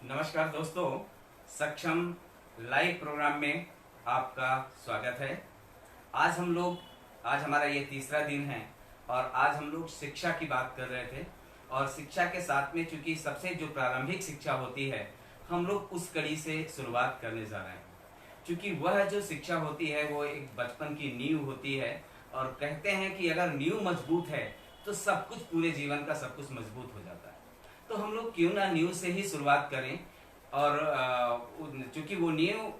नमस्कार दोस्तों, सक्षम लाइव प्रोग्राम में आपका स्वागत है। आज हमारा ये तीसरा दिन है और आज हम लोग शिक्षा की बात कर रहे थे और शिक्षा के साथ में चूंकि सबसे जो प्रारंभिक शिक्षा होती है हम लोग उस कड़ी से शुरुआत करने जा रहे हैं। क्योंकि वह जो शिक्षा होती है वो एक बचपन की नींव होती है और कहते हैं कि अगर नींव मजबूत है तो सब कुछ पूरे जीवन का सब कुछ मजबूत हो जाता है। तो हम लोग क्यों ना नींव से ही शुरुआत करें और चूंकि वो नींव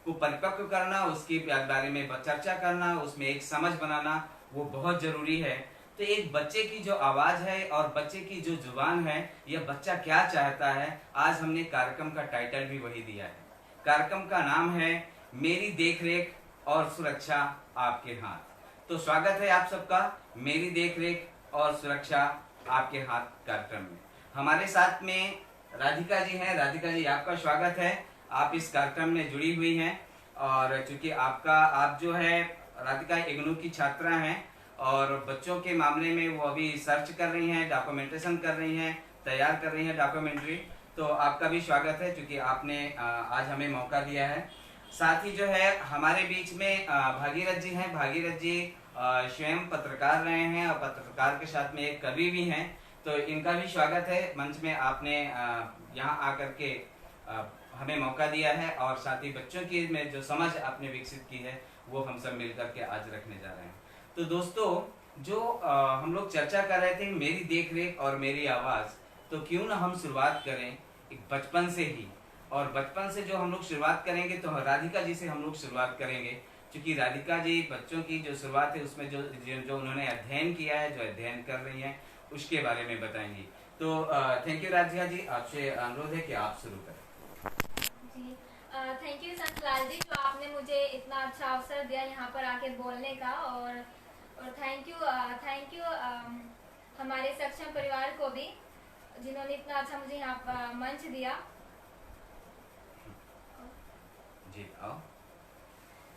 को परिपक्व करना, उसके बारे में चर्चा करना, उसमें एक समझ बनाना वो बहुत जरूरी है। तो एक बच्चे की जो आवाज है और बच्चे की जो जुबान है, यह बच्चा क्या चाहता है, आज हमने कार्यक्रम का टाइटल भी वही दिया है। कार्यक्रम का नाम है मेरी देखरेख और सुरक्षा आपके हाथ। तो स्वागत है आप सबका मेरी देखरेख और सुरक्षा आपके हाथ कार्यक्रम में। हमारे साथ में राधिका जी हैं। राधिका जी, आपका स्वागत है। आप इस कार्यक्रम में जुड़ी हुई हैं और चूंकि आप जो है राधिका इग्नू की छात्रा हैं और बच्चों के मामले में वो अभी सर्च कर रही हैं, डॉक्यूमेंटेशन कर रही हैं, तैयार कर रही हैं डॉक्यूमेंट्री। तो आपका भी स्वागत है क्योंकि आपने आज हमें मौका दिया है। साथ ही जो है हमारे बीच में भागीरथ जी हैं। भागीरथ जी स्वयं पत्रकार रहे हैं और पत्रकार के साथ में एक कवि भी हैं। तो इनका भी स्वागत है मंच में। आपने यहाँ आकर के हमें मौका दिया है और साथ ही बच्चों की में जो समझ आपने विकसित की है वो हम सब मिलकर के आज रखने जा रहे हैं। तो दोस्तों, जो हम लोग चर्चा कर रहे थे मेरी देखरेख और मेरी आवाज, तो क्यों ना हम शुरुआत करें एक बचपन से ही। और बचपन से जो हम लोग शुरुआत करेंगे तो राधिका जी से हम लोग शुरुआत करेंगे, क्योंकि राधिका जी बच्चों की जो शुरुआत है उसमें जो उन्होंने अध्ययन किया है, जो अध्ययन कर रही हैं, उसके बारे में बताएंगी। तो थैंक यू राधिका जी, आपसे अनुरोध है कि आप शुरू करें। जी, थैंक यू संतलाल जी, जो आपने मुझे इतना अच्छा अवसर दिया यहाँ पर आके बोलने का। और थैंक यू हमारे सक्षम परिवार को भी, जिन्होंने इतना अच्छा मुझे यहाँ मंच दिया। जी आओ।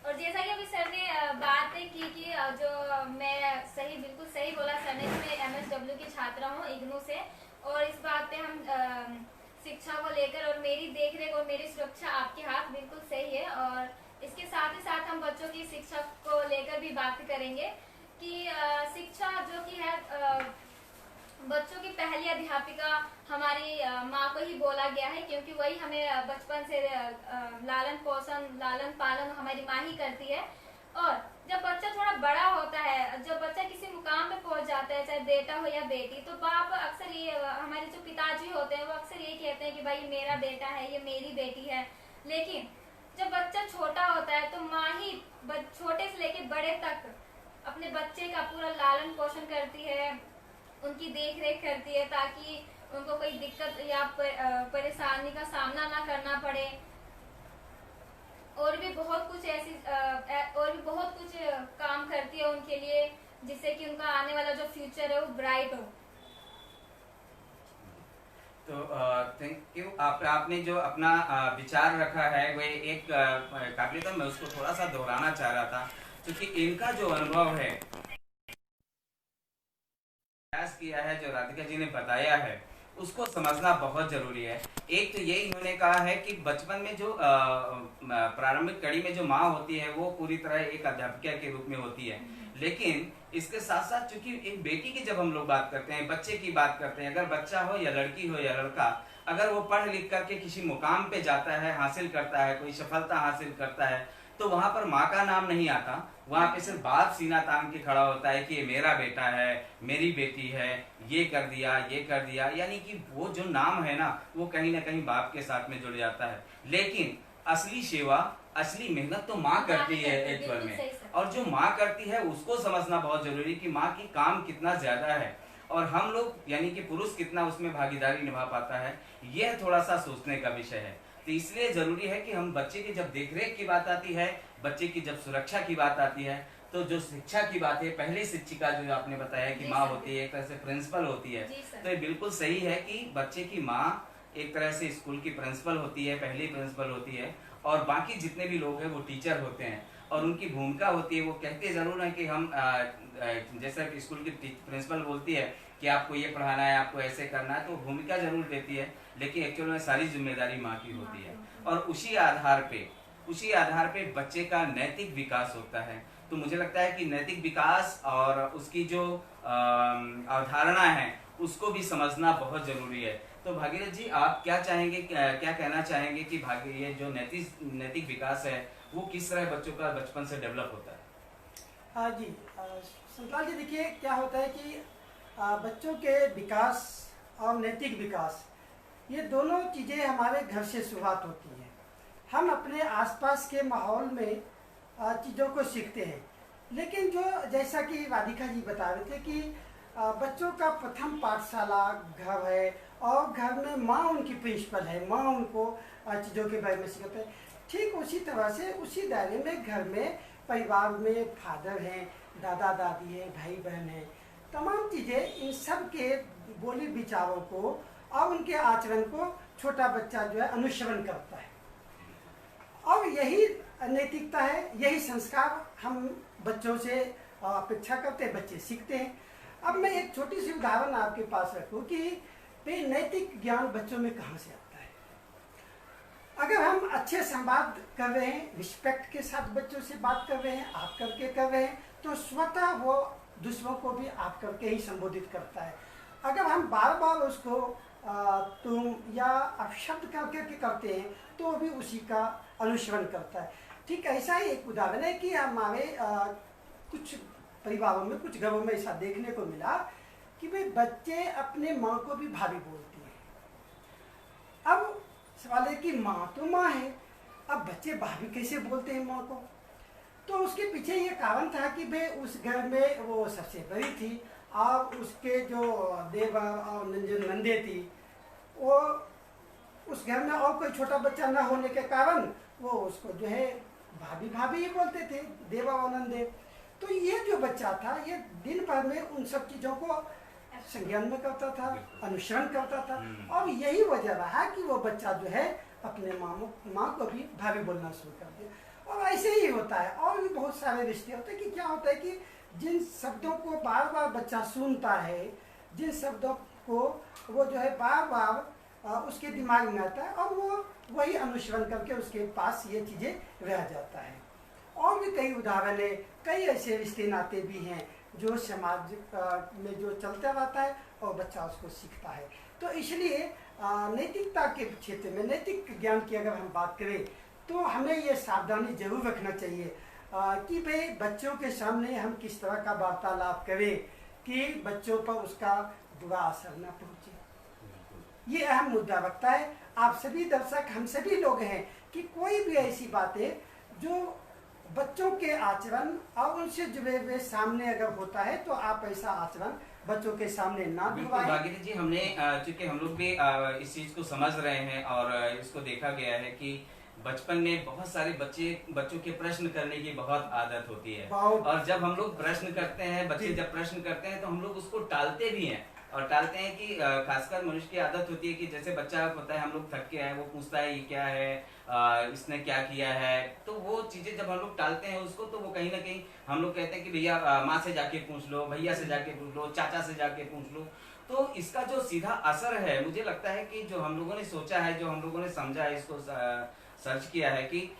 और जैसा कि अभी सर ने बात की कि जो मैं बिल्कुल सही बोला सर ने, मैं MSW की छात्रा हूँ इग्नू से। और इस बात पे हम शिक्षा को लेकर और मेरी देखरेख और मेरी सुरक्षा आपके हाथ, बिल्कुल सही है। और इसके साथ ही साथ हम बच्चों की शिक्षा को लेकर भी बात करेंगे कि शिक्षा जो कि है बच्चों की पहली अध्यापिका हमारी माँ को ही बोला गया है, क्योंकि वही हमें बचपन से लालन पोषण लालन पालन हमारी माँ ही करती है। और जब बच्चा थोड़ा बड़ा होता है, जब बच्चा किसी मुकाम पे पहुंच जाता है, चाहे बेटा हो या बेटी, तो बाप अक्सर ये हमारे जो पिताजी होते हैं वो अक्सर यही कहते हैं कि भाई मेरा बेटा है, ये मेरी बेटी है। लेकिन जब बच्चा छोटा होता है तो माँ ही छोटे से लेके बड़े तक अपने बच्चे का पूरा लालन पोषण करती है, उनकी देख रेख करती है, ताकि उनको कोई दिक्कत या परेशानी का सामना ना करना पड़े। और भी बहुत कुछ काम करती है उनके लिए, जिससे कि उनका आने वाला जो फ्यूचर है वो ब्राइट हो। तो थैंक यू। आपने जो अपना विचार रखा है वो एक काबिलियत है, मैं उसको थोड़ा सा दोहराना चाह रहा था, क्योंकि इनका जो अनुभव है, प्रयास किया है, जो राधिका जी ने बताया है, उसको समझना बहुत जरूरी है। एक तो यही इन्होंने कहा है कि बचपन में जो प्रारंभिक कड़ी में जो माँ होती है वो पूरी तरह एक अध्यापिका के रूप में होती है। लेकिन इसके साथ साथ चूंकि एक बेटी की जब हम लोग बात करते हैं, बच्चे की बात करते हैं, अगर बच्चा हो या लड़की हो या लड़का, अगर वो पढ़ लिख करके किसी मुकाम पे जाता है, हासिल करता है, कोई सफलता हासिल करता है, तो वहां पर माँ का नाम नहीं आता, वहां पे सिर्फ बाप सीना तान के खड़ा होता है कि ये मेरा बेटा है, मेरी बेटी है, ये कर दिया, ये कर दिया। यानी कि वो जो नाम है ना वो कहीं ना कहीं बाप के साथ में जुड़ जाता है। लेकिन असली सेवा, असली मेहनत तो माँ करती है एक्चुअल में, और जो माँ करती है उसको समझना बहुत जरूरी कि माँ की काम कितना ज्यादा है और हम लोग यानी कि पुरुष कितना उसमें भागीदारी निभा पाता है, यह थोड़ा सा सोचने का विषय है। तो इसलिए जरूरी है कि हम बच्चे की जब देखरेख की बात आती है, बच्चे की जब सुरक्षा की बात आती है, तो जो शिक्षा की बात है, पहली शिक्षिका जो आपने बताया कि माँ होती है, एक तरह से प्रिंसिपल होती है, तो ये बिल्कुल सही है कि बच्चे की माँ एक तरह से स्कूल की प्रिंसिपल होती है, पहली प्रिंसिपल होती है, और बाकी जितने भी लोग हैं वो टीचर होते हैं और उनकी भूमिका होती है। वो कहते जरूर है कि हम जैसे स्कूल की प्रिंसिपल बोलती है कि आपको ये पढ़ाना है, आपको ऐसे करना है, तो भूमिका जरूर देती है, लेकिन एक्चुअल में सारी जिम्मेदारी माँ की होती है। और उसी आधार पे बच्चे का नैतिक विकास होता है। तो मुझे लगता है कि नैतिक विकास और उसकी जो अवधारणा है उसको भी समझना बहुत जरूरी है। तो भागीरथ जी, आप क्या चाहेंगे, क्या कहना चाहेंगे कि ये जो नैतिक विकास है वो किस तरह बच्चों का बचपन से डेवलप होता है? हाँ जी, संतलाल जी, देखिए क्या होता है कि बच्चों के विकास और नैतिक विकास, ये दोनों चीज़ें हमारे घर से शुरुआत होती हैं। हम अपने आसपास के माहौल में चीज़ों को सीखते हैं, लेकिन जो जैसा कि राधिका जी बता रहे थे कि बच्चों का प्रथम पाठशाला घर है और घर में माँ उनकी प्रिंसिपल है, माँ उनको चीज़ों के बारे में सिखाते हैं। ठीक उसी तरह से उसी दायरे में घर में परिवार में फादर हैं, दादा दादी हैं, भाई बहन हैं, तमाम चीज़ें, इन सब के बोली विचारों को और उनके आचरण को छोटा बच्चा जो है अनुसरण करता है। और यही नैतिकता है, यही संस्कार हम बच्चों से अपेक्षा करते हैं, बच्चे सीखते हैं। अब मैं एक छोटी सी उदाहरण आपके पास रखूं कि भाई नैतिक ज्ञान बच्चों में कहाँ से आता है। अगर हम अच्छे संवाद कर रहे हैं, रिस्पेक्ट के साथ बच्चों से बात कर रहे हैं, आप करके कर रहे हैं, तो स्वतः वो दूसरों को भी आप करके ही संबोधित करता है। अगर हम बार बार उसको तुम या अपशब्द करके करते हैं तो भी उसी का अनुसरण करता है। ठीक ऐसा ही एक उदाहरण है कि हमारे कुछ परिवारों में, कुछ घरों में ऐसा देखने को मिला कि भाई बच्चे अपने माँ को भी भाभी बोलती हैं। अब सवाल है कि माँ तो माँ है, अब बच्चे भाभी कैसे बोलते हैं माँ को? तो उसके पीछे ये कारण था कि भाई उस घर में वो सबसे बड़ी थी और उसके जो देवर और जो नंदे थी, वो उस घर में और कोई छोटा बच्चा ना होने के कारण वो उसको जो है भाभी भाभी ही बोलते थे, देवा और नंदे। तो ये जो बच्चा था, ये दिन भर में उन सब चीज़ों को संज्ञान में करता था, अनुसरण करता था, और यही वजह रहा कि वो बच्चा जो है अपने माँ को भी भाभी बोलना शुरू कर दिया। और ऐसे ही होता है, और भी बहुत सारे रिश्ते होते हैं कि क्या होता है कि जिन शब्दों को बार बार बच्चा सुनता है, जिन शब्दों को वो जो है बार बार उसके दिमाग में आता है और वो वही अनुसरण करके उसके पास ये चीज़ें रह जाता है। और भी कई उदाहरण है, कई ऐसे रिश्ते नाते भी हैं जो समाज में जो चलता रहता है और बच्चा उसको सीखता है। तो इसलिए नैतिकता के क्षेत्र में, नैतिक ज्ञान की अगर हम बात करें तो हमें ये सावधानी जरूर रखना चाहिए कि भाई बच्चों के सामने हम किस तरह का वार्तालाप करें कि बच्चों पर उसका बुरा असर न पहुँचे। ये अहम मुद्दा रखता है। आप सभी दर्शक, हम सभी लोग हैं कि कोई भी ऐसी बातें जो बच्चों के आचरण और उनसे जुड़े हुए सामने अगर होता है तो आप ऐसा आचरण बच्चों के सामने ना बिल्कुल भागीरथ जी, हमने चूंकि हम लोग भी इस चीज को समझ रहे हैं और इसको देखा गया है कि बचपन में बहुत सारे बच्चों के प्रश्न करने की बहुत आदत होती है, और जब हम लोग प्रश्न करते हैं, बच्चे जब प्रश्न करते हैं तो हम लोग उसको टालते भी हैं। और टालते हैं कि खासकर मनुष्य की आदत होती है कि जैसे बच्चा होता है, हम लोग थक के आए, वो पूछता है ये क्या है, इसने क्या किया है, तो वो चीजें जब हम लोग टालते हैं उसको, तो वो कहीं ना कहीं हम लोग कहते हैं कि भैया माँ से जाके पूछ लो, भैया से जाके पूछ लो, चाचा से जाके पूछ लो। तो इसका जो सीधा असर है, मुझे लगता है कि जो हम लोगों ने सोचा है, जो हम लोगों ने समझा है, इसको सर्च किया है कि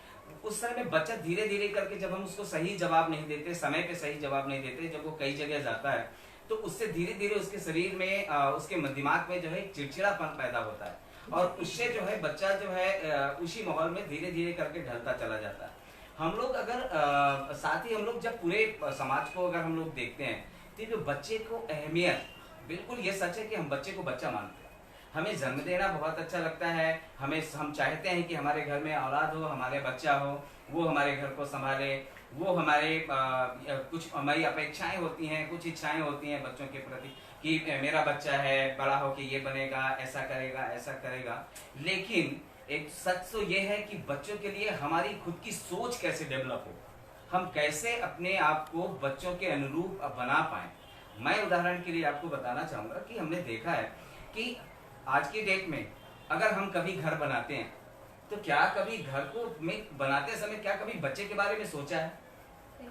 उस समय में बच्चा धीरे धीरे करके, जब हम उसको सही जवाब नहीं देते, समय पे सही जवाब नहीं देते, जब वो कई जगह जाता है तो उससे धीरे धीरे उसके शरीर में, उसके दिमाग में जो है चिड़चिड़ापन पैदा होता है, और उससे जो है बच्चा जो है उसी माहौल में धीरे धीरे करके ढलता चला जाता है। हम लोग अगर साथ ही हम लोग जब पूरे समाज को अगर हम लोग देखते हैं तो जो बच्चे को अहमियत, बिल्कुल ये सच है कि हम बच्चे को बच्चा मानते हैं। हमें जन्म देना बहुत अच्छा लगता है, हम चाहते हैं कि हमारे घर में औलाद हो, हमारे बच्चा हो, वो हमारे घर को संभाले, वो हमारे कुछ हमारी अपेक्षाएं होती हैं, कुछ इच्छाएं होती हैं बच्चों के प्रति कि मेरा बच्चा है, बड़ा होके ये बनेगा, ऐसा करेगा, ऐसा करेगा। लेकिन एक सच तो ये है कि बच्चों के लिए हमारी खुद की सोच कैसे डेवलप हो, हम कैसे अपने आप को बच्चों के अनुरूप बना पाए। मैं उदाहरण के लिए आपको बताना चाहूँगा कि हमने देखा है कि आज की डेट में अगर हम कभी घर बनाते हैं तो क्या कभी घर को में बनाते समय क्या कभी बच्चे के बारे में सोचा है?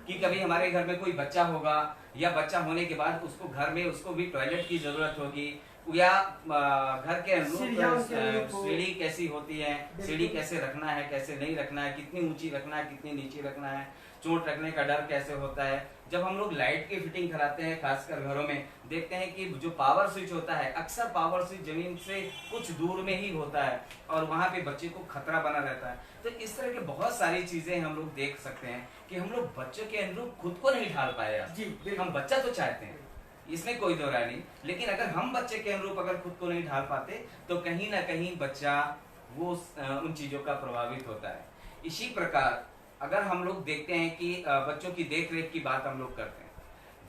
कि कभी हमारे घर में कोई बच्चा होगा या बच्चा होने के बाद उसको घर में उसको भी टॉयलेट की जरूरत होगी, या घर के अनुरूप सीढ़ी कैसी होती है, सीढ़ी कैसे रखना है, कैसे नहीं रखना है, कितनी ऊंची रखना है, कितनी नीची रखना है, चोट रखने का डर कैसे होता है। जब हम लोग लाइट की फिटिंग कराते हैं खासकर घरों में, देखते हैं कि जो पावर स्विच होता है, अक्सर पावर स्विच जमीन से कुछ दूर में ही होता है और वहां पे बच्चे को खतरा बना रहता है। तो इस तरह के बहुत सारी चीजें हम लोग देख सकते हैं कि हम लोग बच्चों के अनुरूप खुद को नहीं ढाल पाए। जी, हम बच्चा तो चाहते हैं, इसमें कोई दो राय नहीं, लेकिन अगर हम बच्चे के अनुरूप अगर खुद को नहीं ढाल पाते तो कहीं ना कहीं बच्चा वो उन चीजों का प्रभावित होता है। इसी प्रकार अगर हम लोग देखते हैं कि बच्चों की देख रेख की बात हम लोग करते हैं,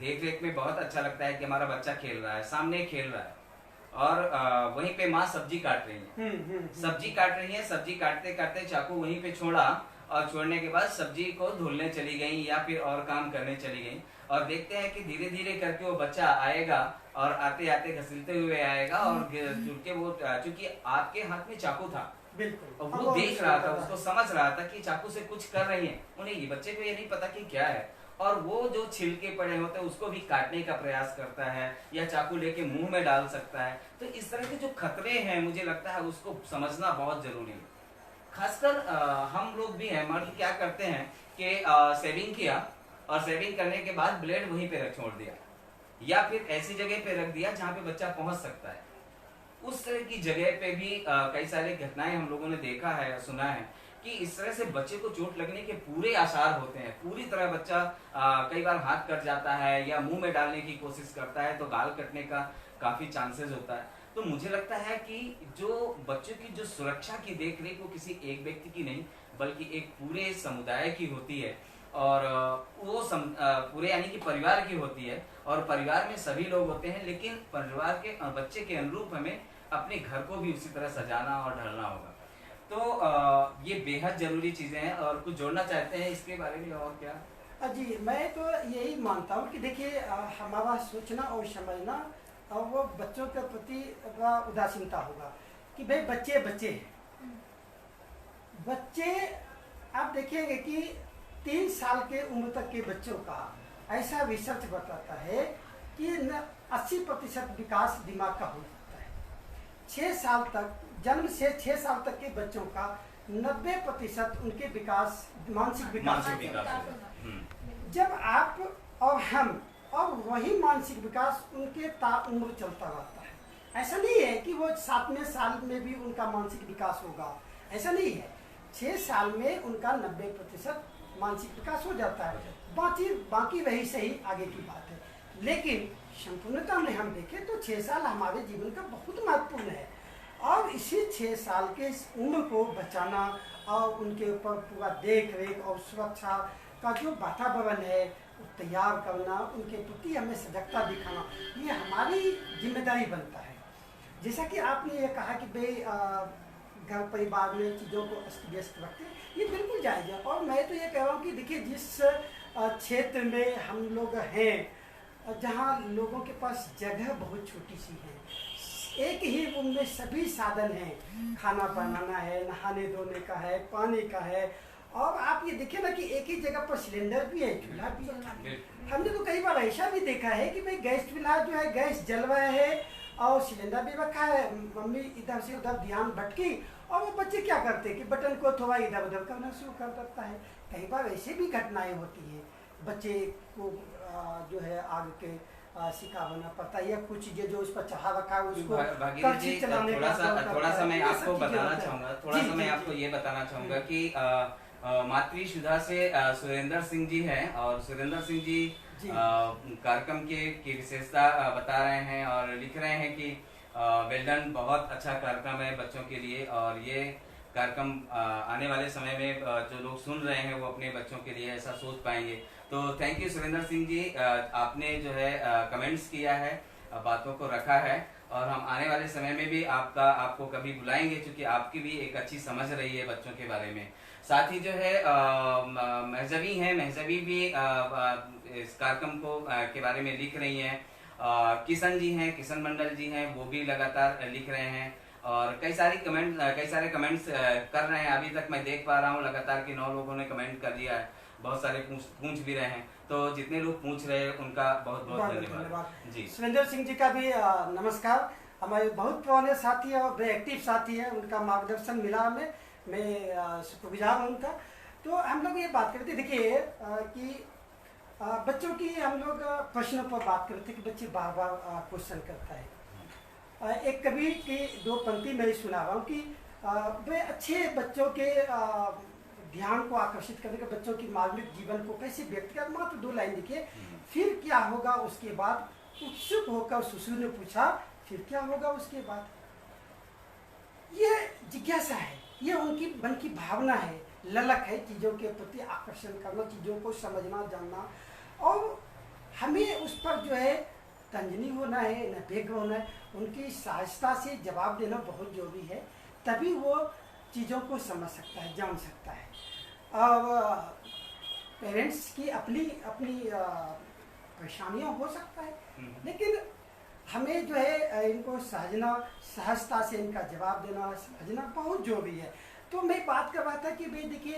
देख रेख में बहुत अच्छा लगता है कि हमारा बच्चा खेल रहा है, सामने खेल रहा है और वहीं पे माँ सब्जी काट रही है, सब्जी काट रही है, सब्जी काटते काटते चाकू वहीं पे छोड़ा और छोड़ने के बाद सब्जी को धुलने चली गई या फिर और काम करने चली गई, और देखते हैं कि धीरे धीरे करके वो बच्चा आएगा और आते आते घसीलते हुए आएगा और चूंकि वो चूंकि आपके हाथ में चाकू था, बिल्कुल, और वो देख रहा था, उसको समझ रहा था कि चाकू से कुछ कर रही है, उन्हें ये बच्चे को ये नहीं पता कि क्या है, और वो जो छिलके पड़े होते हैं उसको भी काटने का प्रयास करता है या चाकू लेके मुंह में डाल सकता है। तो इस तरह के जो खतरे हैं मुझे लगता है उसको समझना बहुत जरूरी है। खासकर हम लोग भी हैं, मर्द क्या करते हैं कि सेविंग किया और सेविंग करने के बाद ब्लेड वहीं पे छोड़ दिया या फिर ऐसी जगह पे रख दिया जहाँ पे बच्चा पहुंच सकता है। उस तरह की जगह पे भी कई सारी घटनाएं हम लोगों ने देखा है, सुना है कि इस तरह से बच्चे को चोट लगने के पूरे आसार होते हैं। पूरी तरह बच्चा कई बार हाथ कट जाता है या मुंह में डालने की कोशिश करता है तो गाल कटने का काफी चांसेस होता है। तो मुझे लगता है कि जो बच्चों की जो सुरक्षा की देख रेख वो किसी एक व्यक्ति की नहीं बल्कि एक पूरे समुदाय की होती है, और वो पूरे यानी कि परिवार की होती है, और परिवार में सभी लोग होते हैं, लेकिन परिवार के बच्चे के अनुरूप हमें अपने घर को भी उसी तरह सजाना और ढालना होगा। तो ये बेहद जरूरी चीजें हैं। और कुछ जोड़ना चाहते हैं इसके बारे में और क्या? जी, मैं तो यही मानता हूँ कि देखिए हमारा सोचना और समझना और वो बच्चों के प्रति उदासीनता होगा कि भाई बच्चे बच्चे हैं। बच्चे आप देखेंगे कि 3 साल के उम्र तक के बच्चों का ऐसा रिसर्च बताता है कि 80% विकास दिमाग का हो जाता है। 6 साल तक, जन्म से 6 साल तक के बच्चों का 90% उनके विकास मानसिक विकास जब आप और हम और वही मानसिक विकास उनके उम्र चलता रहता है। ऐसा नहीं है कि वो 7वें साल में भी उनका मानसिक विकास होगा, ऐसा नहीं है। 6 साल में उनका 90% मानसिक विकास हो जाता है, बाकी वही सही आगे की बात है। लेकिन संपूर्णता में हम देखें तो 6 साल हमारे जीवन का बहुत महत्वपूर्ण है, और इसी 6 साल के उम्र को बचाना और उनके ऊपर पूरा देख रेख और सुरक्षा का जो वातावरण है तैयार करना, उनके प्रति हमें सजगता दिखाना, ये हमारी जिम्मेदारी बनता है। जैसा कि आपने ये कहा कि भाई घर परिवार में चीज़ों को अस्त व्यस्त रखते, ये बिल्कुल जायज़ है। और मैं तो ये कह रहा हूँ कि देखिए जिस क्षेत्र में हम लोग हैं, जहाँ लोगों के पास जगह बहुत छोटी सी है, एक ही रूम में सभी साधन हैं, खाना बनाना है, नहाने धोने का है, पानी का है, और आप ये देखिए ना कि एक ही जगह पर सिलेंडर भी है, चूल्हा भी है। हमने तो कई बार ऐसा भी देखा है कि भाई गैस चूल्हा जो है गैस जल रहा है और सिलेंडर भी रखा है, मम्मी इधर से उधर ध्यान भटकी और वो बच्चे क्या करते हैं कि बटन को थोड़ा इधर उधर करना शुरू कर देता है। कई बार ऐसे भी घटनाएं होती हैं, बच्चे को जो है आग के शिकार होना पड़ता है, या कुछ चीजें जो उस पर चढ़ा रखा है उसको कड़छी चलाने का थोड़ा सा मैं आपको बताना चाहूँगा, थोड़ा सा मैं आपको ये बताना चाहूँगा कि मातृसुधा से सुरेंद्र सिंह जी हैं, और सुरेंद्र सिंह जी कार्यक्रम की विशेषता बता रहे हैं और लिख रहे हैं कि वेल डन, बहुत अच्छा कार्यक्रम है बच्चों के लिए, और ये कार्यक्रम आने वाले समय में जो लोग सुन रहे हैं वो अपने बच्चों के लिए ऐसा सोच पाएंगे। तो थैंक यू सुरेंद्र सिंह जी, आपने जो है कमेंट्स किया है, बातों को रखा है, और हम आने वाले समय में भी आपको कभी बुलाएंगे, क्योंकि आपकी भी एक अच्छी समझ रही है बच्चों के बारे में। साथ ही जो है महजबी हैं, महजबी भी इस कार्यक्रम को के बारे में लिख रही हैं। किशन जी हैं, किशन मंडल जी हैं, वो भी लगातार लिख रहे हैं, और कई सारे कमेंट्स कर रहे हैं। अभी तक मैं देख पा रहा हूँ लगातार कि 9 लोगों ने कमेंट कर दिया है। बहुत सारे पूछ भी रहे हैं, तो जितने लोग पूछ रहे हैं उनका बहुत बहुत धन्यवाद जी। सुरेंद्र सिंह जी का भी नमस्कार। हमारे बहुत पुराने साथी है और बड़े एक्टिव साथी है, उनका मार्गदर्शन मिला हमें, मैं शुक्रगुजार हूँ उनका। तो हम लोग ये बात करते देखिए कि बच्चों की हम लोग प्रश्नों पर बात करते कि बच्चे बार बार क्वेश्चन करता है। एक कवि की दो पंक्ति मैं सुना रहा हूँ कि वे अच्छे बच्चों के ध्यान को आकर्षित करने के, बच्चों की मानविक जीवन को कैसे व्यक्त कर, मात्र 2 लाइन लिखिए। फिर क्या होगा उसके बाद, उत्सुक होकर सुसु ने पूछा, फिर क्या होगा उसके बाद। ये जिज्ञासा है, ये उनकी मन की भावना है, ललक है, चीज़ों के प्रति आकर्षण करना, चीज़ों को समझना जानना, और हमें उस पर जो है तंजनी होना है, नपेग होना है, उनकी सहजता से जवाब देना बहुत जरूरी है, तभी वो चीज़ों को समझ सकता है, जान सकता है। और पेरेंट्स की अपनी अपनी परेशानियाँ हो सकता है, लेकिन हमें जो है इनको सहजना, सहजता से इनका जवाब देना, समझना बहुत जरूरी है। तो मैं बात कर रहा था कि भाई देखिए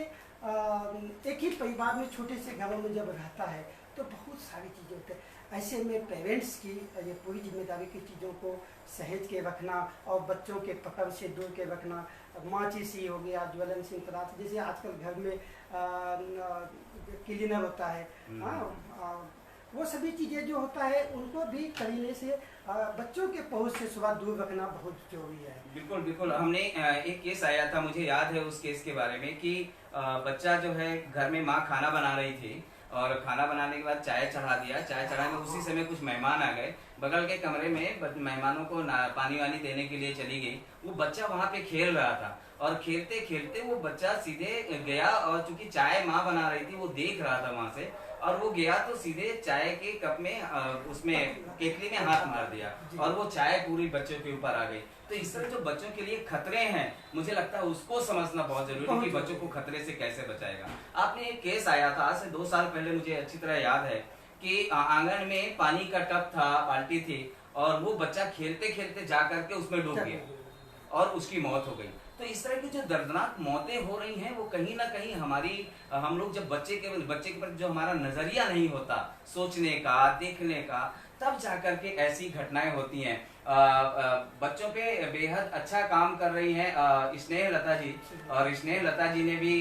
एक ही परिवार में, छोटे से घरों में जब रहता है तो बहुत सारी चीज़ें होती हैं। ऐसे में पेरेंट्स की ये पूरी जिम्मेदारी की चीज़ों को सहेज के रखना और बच्चों के पकड़ से दूर के रखना। माचिस ही हो गया, ज्वलनशील पदार्थ, जैसे आजकल घर में क्लीनर होता है, वो सभी चीज़ें जो होता है उनको भी करीने से बच्चों के पहुंच से सुबह दूर रखना बहुत जरूरी है। बिल्कुल बिल्कुल। हमने एक केस आया था, मुझे याद है उस केस के बारे में कि बच्चा जो है घर में माँ खाना बना रही थी और खाना बनाने के बाद चाय चढ़ा दिया। चाय चढ़ाने उसी समय कुछ मेहमान आ गए, बगल के कमरे में मेहमानों को पानी वानी देने के लिए चली गई। वो बच्चा वहाँ पे खेल रहा था और खेलते खेलते वो बच्चा सीधे गया, और चूंकि चाय माँ बना रही थी वो देख रहा था वहां से, और वो गया तो सीधे चाय के कप में उसमें केतली में हाथ मार दिया और वो चाय पूरी बच्चों के ऊपर आ गई। तो इस तरह जो बच्चों के लिए खतरे हैं, मुझे लगता है उसको समझना बहुत जरूरी है कि बच्चों को खतरे से कैसे बचाएगा। आपने एक केस आया था आज से 2 साल पहले, मुझे अच्छी तरह याद है कि आंगन में पानी का टब था, बाल्टी थी, और वो बच्चा खेलते खेलते जा करके उसमें डूब गया और उसकी मौत हो गई। तो इस तरह की जो दर्दनाक मौतें हो रही हैं वो कहीं ना कहीं हमारी, हम लोग जब बच्चे के प्रति जो हमारा नजरिया नहीं होता सोचने का, देखने का, तब जाकर के ऐसी घटनाएं होती हैं। बच्चों पे बेहद अच्छा काम कर रही हैं स्नेह लता जी, और स्नेह लता जी ने भी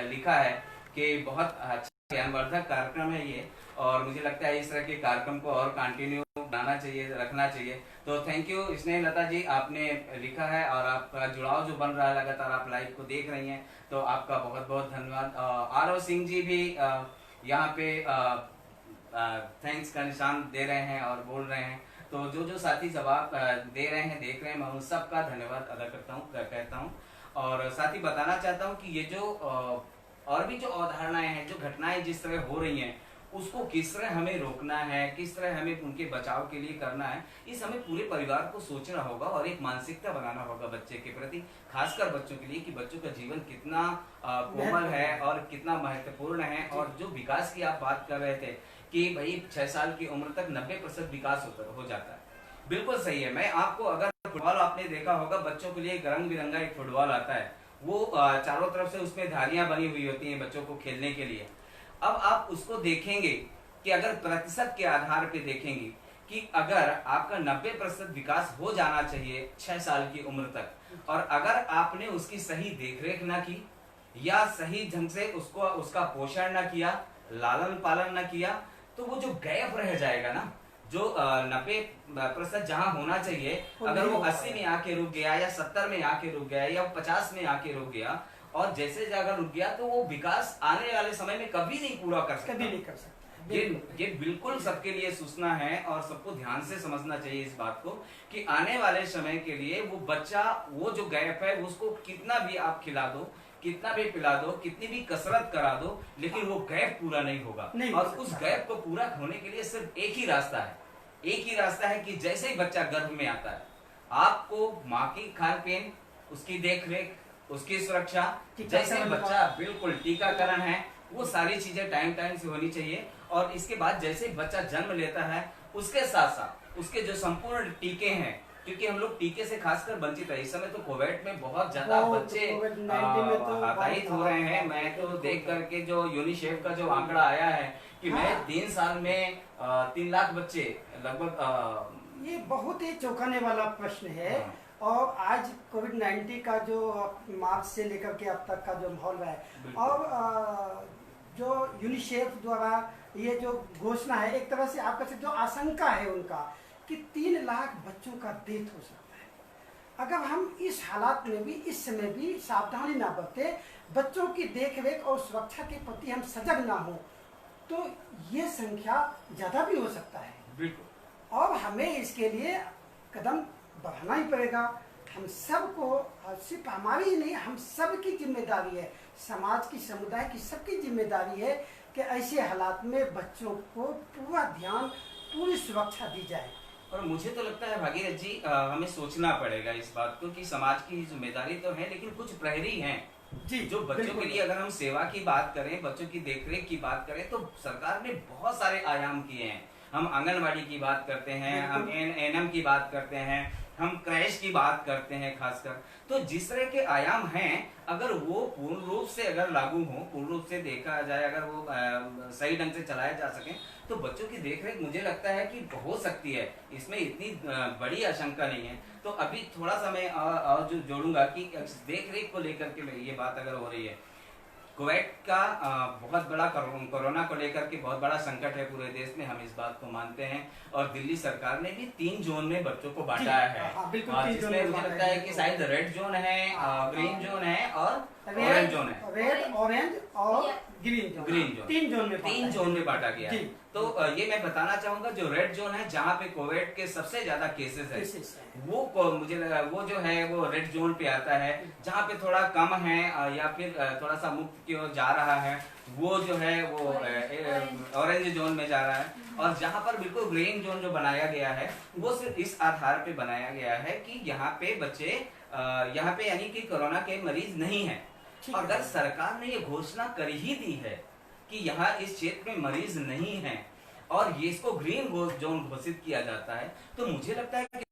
लिखा है कि बहुत अच्छा ज्ञानवर्धक कार्यक्रम है ये, और मुझे लगता है इस तरह के कार्यक्रम को और कंटिन्यू बनाना चाहिए, रखना चाहिए। तो थैंक यू स्नेह लता जी, आपने लिखा है और आपका जुड़ाव जो बन रहा है, लगातार आप लाइव को देख रही हैं, तो आपका बहुत बहुत धन्यवाद। आरव सिंह जी भी यहाँ पे थैंक्स का निशान दे रहे हैं और बोल रहे हैं। तो जो साथी जवाब दे रहे हैं, देख रहे हैं, मैं उन सबका धन्यवाद अदा कहता हूँ। और साथ ही बताना चाहता हूँ कि ये जो और भी जो अवधारणाएं हैं, जो घटनाएं जिस तरह हो रही हैं, उसको किस तरह हमें रोकना है, किस तरह हमें उनके बचाव के लिए करना है, इस हमें पूरे परिवार को सोचना होगा और एक मानसिकता बनाना होगा बच्चे के प्रति, खासकर बच्चों के लिए, कि बच्चों का जीवन कितना कोमल है और कितना महत्वपूर्ण है। और जो विकास की आप बात कर रहे थे कि भाई 6 साल की उम्र तक 90% विकास हो जाता है, बिल्कुल सही है। मैं आपको, अगर फुटबॉल आपने देखा होगा, बच्चों के लिए एक रंग बिरंगा एक फुटबॉल आता है, वो चारों तरफ से उसमें धारियां बनी हुई होती हैं बच्चों को खेलने के लिए। अब आप उसको देखेंगे कि अगर प्रतिशत के आधार पे देखेंगे कि अगर आपका 90% विकास हो जाना चाहिए 6 साल की उम्र तक, और अगर आपने उसकी सही देखरेख ना की या सही ढंग से उसका पोषण ना किया, लालन पालन ना किया, तो वो जो गैप रह जाएगा ना, जो 90% जहां होना चाहिए, अगर वो 80 में आके रुक गया या 70 में आके रुक गया या 50 में आके रुक गया, और जैसे अगर रुक गया, तो वो विकास आने वाले समय में कभी नहीं पूरा कर सकता, कभी नहीं कर सकता। ये बिल्कुल सबके लिए सूचना है और सबको ध्यान से समझना चाहिए इस बात को कि आने वाले समय के लिए वो बच्चा, वो जो गैप है, उसको कितना भी आप खिला दो, कितना भी पिला दो, कितनी भी कसरत करा दो, लेकिन वो गैप पूरा नहीं होगा। और उस गैप को पूरा होने के लिए सिर्फ एक ही रास्ता है, एक ही रास्ता है कि जैसे ही बच्चा गर्भ में आता है, आपको माँ की खान पीन, उसकी देख रेख, उसकी सुरक्षा, जैसे बच्चा, बिल्कुल टीकाकरण है, वो सारी चीजें टाइम से होनी चाहिए। और इसके बाद जैसे बच्चा जन्म लेता है, उसके साथ साथ उसके जो संपूर्ण टीके हैं क्योंकि हम लोग टीके से खासकर वंचित है। इस समय तो कोविड में बहुत ज्यादा बच्चे कोविड-19 में तो हताहित हो रहे हैं। मैं तो देख करके जो यूनिसेफ का जो आंकड़ा आया है कि मैं 3 साल में 3 लाख बच्चे लगभग ये बहुत ही चौंकाने वाला प्रश्न है। हाँ। और आज कोविड-19 का जो मार्च से लेकर के अब तक का जो माहौल है, बिल्कुल। और जो यूनिसेफ द्वारा ये जो घोषणा है, एक तरह से आपका जो आशंका है उनका कि 3 लाख बच्चों का डेथ हो सकता है। अगर हम इस हालात में भी, इस समय भी सावधानी ना बरते, बच्चों की देखरेख और सुरक्षा के प्रति हम सजग ना हो, तो ये संख्या ज़्यादा भी हो सकता है। बिल्कुल। और हमें इसके लिए कदम बढ़ाना ही पड़ेगा। हम सबको, सिर्फ हमारी ही नहीं, हम सबकी जिम्मेदारी है, समाज की, समुदाय की, सबकी जिम्मेदारी है कि ऐसे हालात में बच्चों को पूरा ध्यान, पूरी सुरक्षा दी जाए। और मुझे तो लगता है भागीरथ जी, हमें सोचना पड़ेगा इस बात को कि समाज की जिम्मेदारी तो है, लेकिन कुछ प्रहरी हैं जी, जो बच्चों के लिए, अगर हम सेवा की बात करें, बच्चों की देखरेख की बात करें, तो सरकार ने बहुत सारे आयाम किए हैं। हम आंगनबाड़ी की बात करते हैं, हम एनएम की बात करते हैं, हम क्रैश की बात करते हैं खासकर। तो जिस तरह के आयाम हैं, अगर वो पूर्ण रूप से अगर लागू हो, पूर्ण रूप से देखा जाए, अगर वो सही ढंग से चलाए जा सके, तो बच्चों की देखरेख मुझे लगता है कि हो सकती है। इसमें इतनी बड़ी आशंका नहीं है। तो अभी थोड़ा सा मैं और जो जोड़ूंगा कि देखरेख को लेकर के ये बात अगर हो रही है, कोविड का बहुत बड़ा कोरोना को लेकर के बहुत बड़ा संकट है पूरे देश में, हम इस बात को मानते हैं। और दिल्ली सरकार ने भी 3 जोन में बच्चों को बांटा है। हाँ, बिल्कुल, और 3 जोन जिसमें में मुझे बांटा लगता है कि शायद रेड जोन है, ग्रीन जोन है और ऑरेंज जोन है। रेड, ऑरेंज और ग्रीन जोन। 3 जोन में 3 जोन में बांटा गया है। जी। तो ये मैं बताना चाहूंगा, जो रेड जोन है, जहाँ पे कोविड के सबसे ज्यादा केसेस है, मुझे लगा वो जो है वो रेड जोन पे आता है। जहाँ पे थोड़ा कम है या फिर थोड़ा सा मुक्त की ओर जा रहा है, वो जो है वो ऑरेंज जोन में जा रहा है। और जहाँ पर बिल्कुल ग्रीन जोन जो बनाया गया है, वो सिर्फ इस आधार पे बनाया गया है कि यहाँ पे बच्चे, यहाँ पे यानी कि कोरोना के मरीज नहीं है। अगर सरकार ने ये घोषणा कर ही दी है कि यहाँ इस क्षेत्र में मरीज नहीं है और ये इसको ग्रीन जोन घोषित किया जाता है, तो मुझे लगता है कि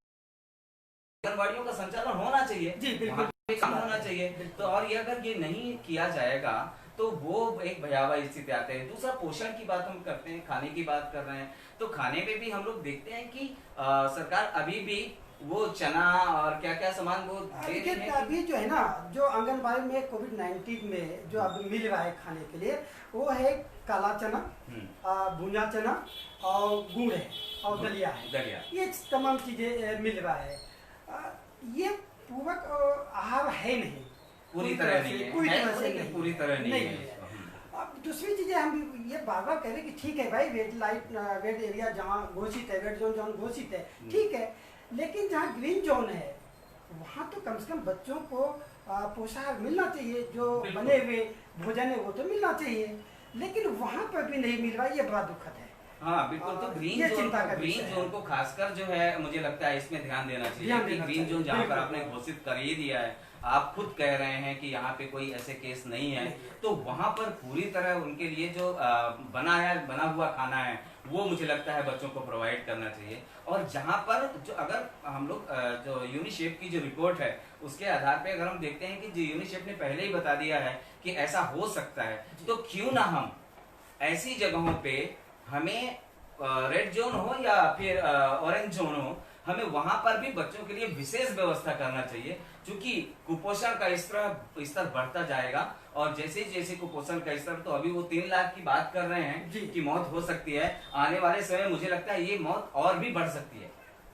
आंगनबाड़ियों का संचालन होना चाहिए। जी, बिल्कुल काम होना चाहिए। तो और ये अगर ये नहीं किया जाएगा तो वो एक भयावह स्थिति आते हैं। दूसरा, पोषण की बात हम करते हैं, खाने की बात कर रहे हैं, तो खाने पे भी हम लोग देखते हैं कि सरकार अभी भी वो चना और क्या क्या सामान वो दे रही है। अभी जो है ना, जो आंगनबाड़ी में कोविड-19 में जो अब मिल रहा है खाने के लिए, वो है काला चना, भुना चना और गुड़ है और दलिया है। ये तमाम चीजें मिल रहा है। ये पूरक आहार है नहीं, पूरी तरह नहीं है, पूरी तरह नहीं है। अब दूसरी चीजें हम ये बार बार कह रहे हैं कि ठीक है भाई, रेड एरिया जहाँ घोषित है, रेड जोन जहाँ घोषित है, ठीक है, लेकिन जहाँ ग्रीन जोन है वहाँ तो कम से कम बच्चों को पोषाहार मिलना चाहिए, जो बने हुए भोजन है वो तो मिलना चाहिए, लेकिन वहाँ पर भी नहीं मिल रहा, ये बड़ा दुखद है। हाँ बिल्कुल। तो ग्रीन जोन को खासकर जो है मुझे लगता है इसमें ध्यान देना चाहिए कि ग्रीन जोन जहाँ पर आपने घोषित कर ही दिया है, आप खुद कह रहे हैं कि यहाँ पे कोई ऐसे केस नहीं है, तो वहाँ पर पूरी तरह उनके लिए जो बना हुआ खाना है वो मुझे लगता है बच्चों को प्रोवाइड करना चाहिए। और जहाँ पर जो अगर हम लोग जो यूनिसेफ की जो रिपोर्ट है उसके आधार पे अगर हम देखते हैं कि जो यूनिसेफ ने पहले ही बता दिया है कि ऐसा हो सकता है, तो क्यों ना हम ऐसी जगहों पे, हमें रेड जोन हो या फिर ऑरेंज जोन हो, हमें वहां पर भी बच्चों के लिए विशेष व्यवस्था करना चाहिए। क्योंकि कुपोषण का स्तर बढ़ता जाएगा और जैसे जैसे कुपोषण का स्तर, तो अभी वो 3 लाख की बात कर रहे हैं कि मौत हो सकती है, आने वाले समय मुझे लगता है ये मौत और भी बढ़ सकती है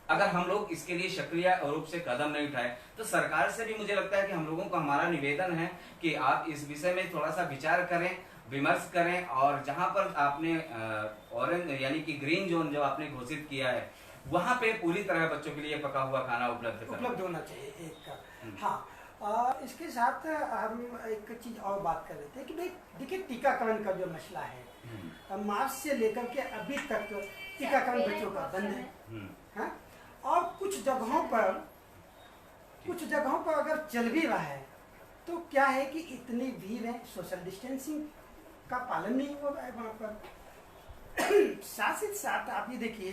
अगर हम लोग इसके लिए सक्रिय रूप से कदम नहीं उठाए। तो सरकार से भी मुझे लगता है कि हम लोगों को हमारा निवेदन है कि आप इस विषय में थोड़ा सा विचार करें, विमर्श करें, और जहां पर आपने ऑरेंज यानी कि ग्रीन जोन जो आपने घोषित किया है, वहां पे पूरी तरह बच्चों के लिए पका हुआ खाना उपलब्ध होना चाहिए एक का। हाँ, इसके साथ हम एक चीज और बात कर रहे थे कि भाई देखिए, टीकाकरण का जो मसला है, मार्च से लेकर के अभी तक टीकाकरण बच्चों का बंद है। और कुछ जगहों पर अगर चल भी रहा है तो क्या है कि इतनी भीड़ है, सोशल डिस्टेंसिंग का पालन नहीं हो रहा है वहां पर। साथ ही साथ आप ये देखिए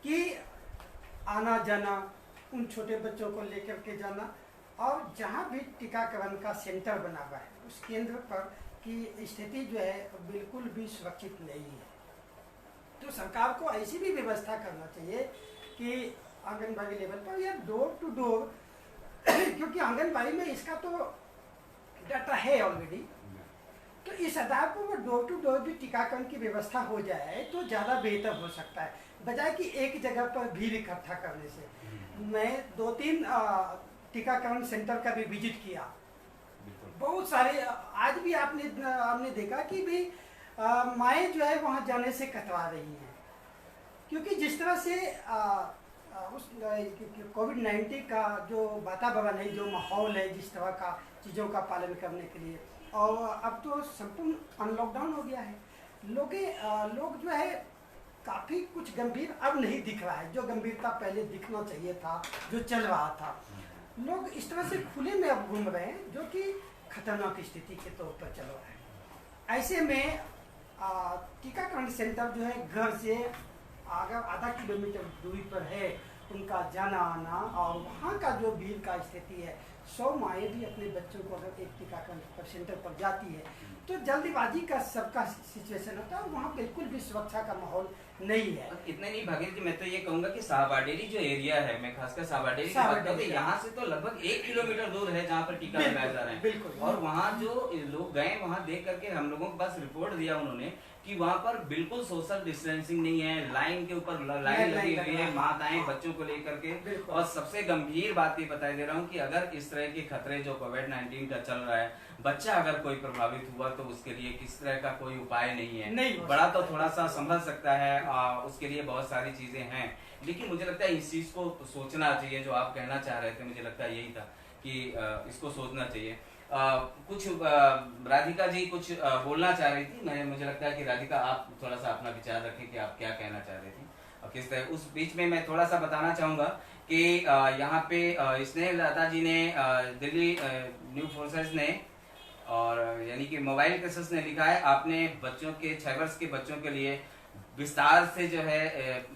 कि आना जाना, उन छोटे बच्चों को लेकर के जाना, और जहाँ भी टीकाकरण का सेंटर बना हुआ है उस केंद्र पर की स्थिति जो है बिल्कुल भी सुरक्षित नहीं है। तो सरकार को ऐसी भी व्यवस्था करना चाहिए कि आंगनबाड़ी लेवल पर या डोर टू डोर क्योंकि आंगनबाड़ी में इसका तो डाटा है ऑलरेडी, तो इस आधार पर वो डोर टू डोर भी टीकाकरण की व्यवस्था हो जाए तो ज़्यादा बेहतर हो सकता है, बजाय कि एक जगह पर भीड़ इकट्ठा करने से। मैं 2-3 टीकाकरण सेंटर का भी विजिट किया, बहुत सारे आज भी आपने देखा कि भी माएँ जो है वहाँ जाने से कतरा रही हैं, क्योंकि जिस तरह से उस कोविड-19 का जो वातावरण है, जो माहौल है, जिस तरह का चीज़ों का पालन करने के लिए, और अब तो संपूर्ण अनलॉकडाउन हो गया है, लोग जो है काफ़ी कुछ गंभीर अब नहीं दिख रहा है, जो गंभीरता पहले दिखना चाहिए था, जो चल रहा था। लोग इस तरह से खुले में अब घूम रहे हैं, जो कि खतरनाक स्थिति के तौर पर चल रहा है। ऐसे में टीकाकरण सेंटर जो है घर से अगर आधा किलोमीटर दूरी पर है, उनका जाना आना और वहाँ का जो भीड़ का स्थिति है, 100 माएँ भी अपने बच्चों को अगर एक टीकाकरण सेंटर पर जाती है तो जल्दीबाजी का सबका सिचुएशन होता है, और वहाँ बिल्कुल भी सुरक्षा का माहौल नहीं है। इतने नहीं भागीरथ जी, मैं तो ये कहूंगा कि साहबाडेरी जो एरिया है, मैं खासकर साहबाडेरी की बात करूं तो यहाँ से तो लगभग 1 किलोमीटर दूर है जहाँ पर टीका लगाया जा रहा है। बिल्कुल। और वहाँ जो लोग गए, वहाँ देख करके हम लोगों के पास रिपोर्ट दिया उन्होंने कि वहाँ पर बिल्कुल सोशल डिस्टेंसिंग नहीं है, लाइन के ऊपर लाइन लगी हुई है, माताएं बच्चों को लेकर के। और सबसे गंभीर बात ये बता दे रहा हूँ कि अगर इस तरह के खतरे जो कोविड-19 का चल रहा है, बच्चा अगर कोई प्रभावित हुआ तो उसके लिए किस तरह का कोई उपाय नहीं है। बड़ा तो थोड़ा सा संभल सकता है, उसके लिए बहुत सारी चीजें हैं, लेकिन मुझे लगता है इस चीज को सोचना चाहिए। जो आप कहना चाह रहे थे, मुझे लगता है यही था कि इसको सोचना चाहिए। कुछ राधिका जी कुछ बोलना चाह रही थी, मुझे लगता है कि राधिका आप थोड़ा सा अपना विचार रखें कि आप क्या कहना चाह रही थी और किस तरह। उस बीच में मैं थोड़ा सा बताना चाहूंगा कि यहाँ पे स्नेह लता जी ने दिल्ली न्यू फोर्सेस ने और यानी कि मोबाइल क्रिसिस ने लिखा है, आपने बच्चों के 6 वर्ष के बच्चों के लिए विस्तार से जो है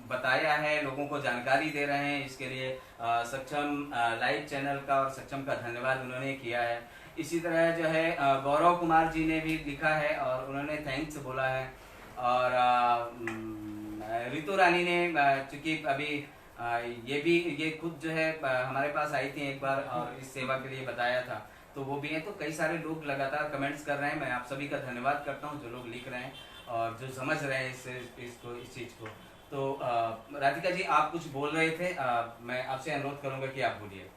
बताया है, लोगों को जानकारी दे रहे हैं। इसके लिए सक्षम लाइव चैनल का और सक्षम का धन्यवाद उन्होंने किया है। इसी तरह जो है गौरव कुमार जी ने भी लिखा है और उन्होंने थैंक्स बोला है। और रितु रानी ने चूंकि अभी ये खुद जो है हमारे पास आई थी एक बार और इस सेवा के लिए बताया था, तो वो भी हैं। तो कई सारे लोग लगातार कमेंट्स कर रहे हैं, मैं आप सभी का धन्यवाद करता हूं जो लोग लिख रहे हैं और जो समझ रहे हैं इस चीज को। तो राधिका जी आप कुछ बोल रहे थे, मैं आपसे अनुरोध करूंगा कि आप बोलिए।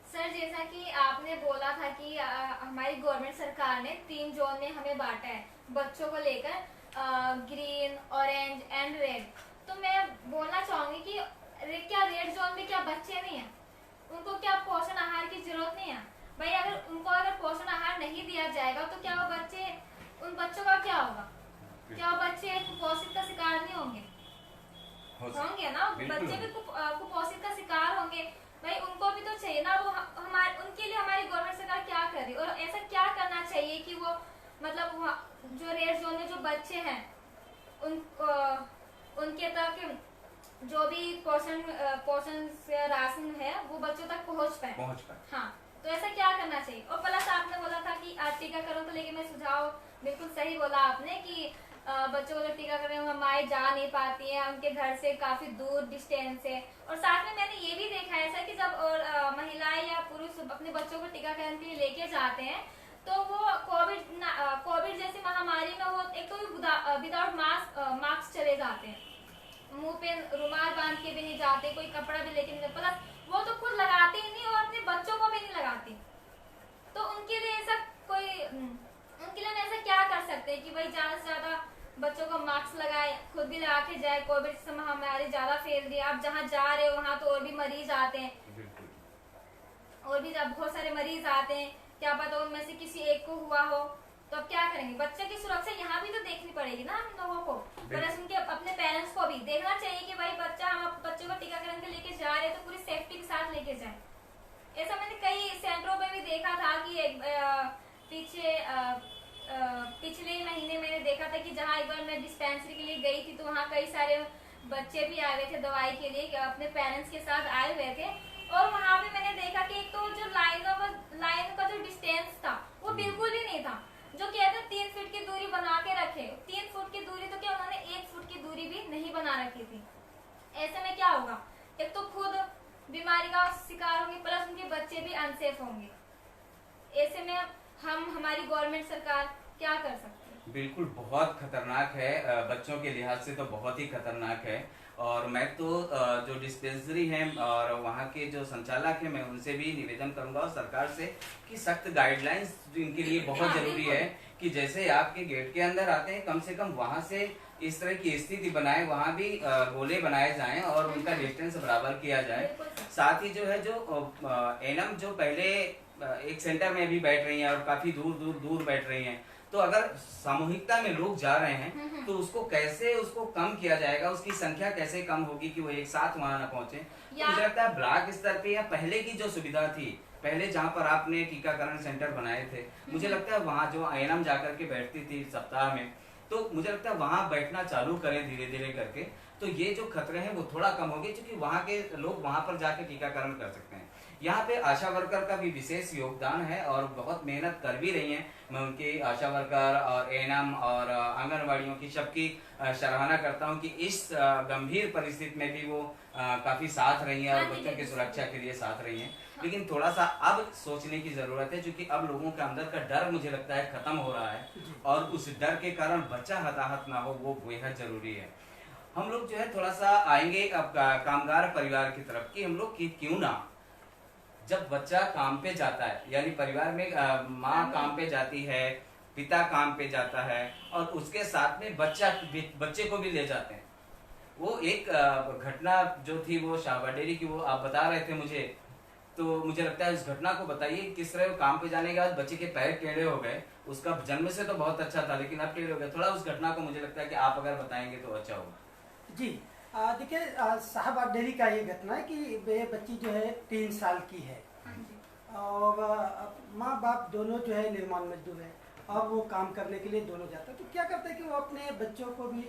सर, जैसा कि आपने बोला था कि हमारी गवर्नमेंट सरकार ने 3 जोन में हमें बांटा है बच्चों को लेकर, ग्रीन, ऑरेंज एंड रेड। तो मैं बोलना चाहूंगी कि क्या रेड जोन में क्या बच्चे नहीं हैं? उनको क्या पोषण आहार की जरूरत नहीं है? भाई अगर पोषण आहार नहीं दिया जाएगा तो क्या वो बच्चे, उन बच्चों का क्या होगा? क्या वो बच्चे कुपोषित का शिकार नहीं होंगे? होंगे ना, बच्चे भी कुपोषित का शिकार होंगे। भाई उनको भी तो चाहिए ना, वो उनके लिए हमारी गवर्नमेंट सरकार क्या कर रही है और ऐसा क्या करना चाहिए कि वो मतलब जो रेड जोन में जो बच्चे हैं उनके तक जो भी पोषण से राशन है वो बच्चों तक पहुंच पाए। हाँ, तो ऐसा क्या करना चाहिए। और प्लस आपने बोला था कि टीकाकरण को लेके मैं सुझाव, बिल्कुल सही बोला आपने कि बच्चों को जो टीकाकरण माएँ जा नहीं पाती हैं, उनके घर से काफी दूर डिस्टेंस है। और साथ में मैंने ये भी देखा है सर कि जब महिलाएं या पुरुष अपने बच्चों को टीकाकरण के लिए लेके जाते हैं तो वो कोविड जैसी महामारी में वो एक तो विदाउट मास्क चले जाते हैं, मुंह पे रुमाल बांध के भी नहीं जाते, कोई कपड़ा भी लेके नहीं, प्लस वो तो खुद लगाते ही नहीं और अपने बच्चों को भी नहीं लगाते। तो उनके लिए हम ऐसा क्या कर सकते हैं कि भाई ज्यादा से ज्यादा बच्चों को मास्क लगाए, खुद भी लगा के जाए। कोविड से महामारी ज्यादा फैल रही है, आप जहाँ जा रहे हो वहाँ तो और भी मरीज आते हैं, और भी बहुत सारे मरीज आते हैं, क्या पता उनमें से किसी एक को हुआ हो, तो अब क्या करेंगे? बच्चे की सुरक्षा यहाँ भी तो देखनी पड़ेगी ना हम लोगों को, प्लस उनके अपने पेरेंट्स को भी देखना चाहिए कि भाई हम बच्चों को टीकाकरण के लेके जा रहे हैं तो पूरी सेफ्टी के साथ लेके जाए। ऐसा मैंने कई सेंटरों में भी देखा था कि पिछले महीने मैंने देखा था कि जहाँ एक बार मैं डिस्पेंसरी के लिए गई थी तो वहाँ कई सारे बच्चे भी आए हुए थे दवाई के लिए, अपने पेरेंट्स के साथ आए हुए थे। और वहाँ पे मैंने देखा कि एक तो जो लाइन का जो डिस्टेंस था वो बिल्कुल ही नहीं था। जो कहते हैं 3 फीट की दूरी बना के रखे, 3 फुट की दूरी तो क्या उन्होंने 1 फुट की दूरी भी नहीं बना रखी थी। ऐसे में क्या होगा, एक तो खुद बीमारी का शिकार होंगे, प्लस उनके बच्चे भी अनसेफ होंगे। ऐसे में हमारी गवर्नमेंट सरकार क्या कर सकती है? बिल्कुल बहुत खतरनाक है, बच्चों के लिहाज से तो बहुत ही खतरनाक है। और मैं तो जो डिस्पेंसरी हैं और वहाँ के जो संचालक हैं, मैं उनसे भी निवेदन करूंगा और सरकार से कि सख्त गाइडलाइंस इनके लिए बहुत जरूरी है कि जैसे आपके गेट के अंदर आते हैं कम से कम वहाँ से इस तरह की स्थिति बनाए, वहाँ भी गोले बनाए जाएं और उनका डिस्टेंस बराबर किया जाए। साथ ही जो है जो एनम जो पहले एक सेंटर में भी बैठ रही हैं और काफी दूर बैठ रही हैं, तो अगर सामूहिकता में लोग जा रहे हैं तो उसको कैसे उसको कम किया जाएगा, उसकी संख्या कैसे कम होगी कि वो एक साथ वहां न पहुंचे। तो मुझे लगता है ब्लॉक स्तर पे या पहले की जो सुविधा थी, पहले जहाँ पर आपने टीकाकरण सेंटर बनाए थे, मुझे लगता है वहाँ जो एनम जाकर के बैठती थी सप्ताह में, तो मुझे लगता है वहाँ बैठना चालू करें धीरे धीरे करके, तो ये जो खतरे हैं वो थोड़ा कम होंगे, क्योंकि वहाँ के लोग वहाँ पर जाके टीकाकरण कर सकते हैं। यहाँ पे आशा वर्कर का भी विशेष योगदान है और बहुत मेहनत कर भी रही हैं। मैं उनकी आशा वर्कर और एएनएम और आंगनवाड़ियों की सबकी सराहना करता हूँ कि इस गंभीर परिस्थिति में भी वो काफी साथ रही हैं और बच्चों की सुरक्षा के लिए साथ रही हैं। लेकिन थोड़ा सा अब सोचने की जरूरत है, क्योंकि अब लोगों के अंदर का डर मुझे लगता है खत्म हो रहा है और उस डर के कारण बच्चा हताहत ना हो, वो बेहद जरूरी है। हम लोग जो है थोड़ा सा आएंगे अब कामगार परिवार की तरफ कि हम लोग क्यों ना, जब बच्चा काम पे जाता है, यानी परिवार में माँ काम पे जाती है, पिता काम पे जाता है और उसके साथ में बच्चे को भी ले जाते हैं। वो एक घटना जो थी वो शाहबाद डेयरी की, वो आप बता रहे थे मुझे, तो मुझे लगता है इस घटना को बताइए किस तरह काम पे जाने के बाद बच्चे के पैर टेढ़े हो गए। उसका जन्म से तो बहुत अच्छा था लेकिन अब टेढ़े हो गए। थोड़ा उस घटना को मुझे लगता है कि आप अगर बताएंगे तो अच्छा होगा। जी देखिए, शाहबाद डेयरी का ये घटना है कि वे बच्ची जो है 3 साल की है और माँ बाप दोनों जो है निर्माण मजदूर है। अब वो काम करने के लिए दोनों जाते हैं, तो क्या करते हैं कि वो अपने बच्चों को भी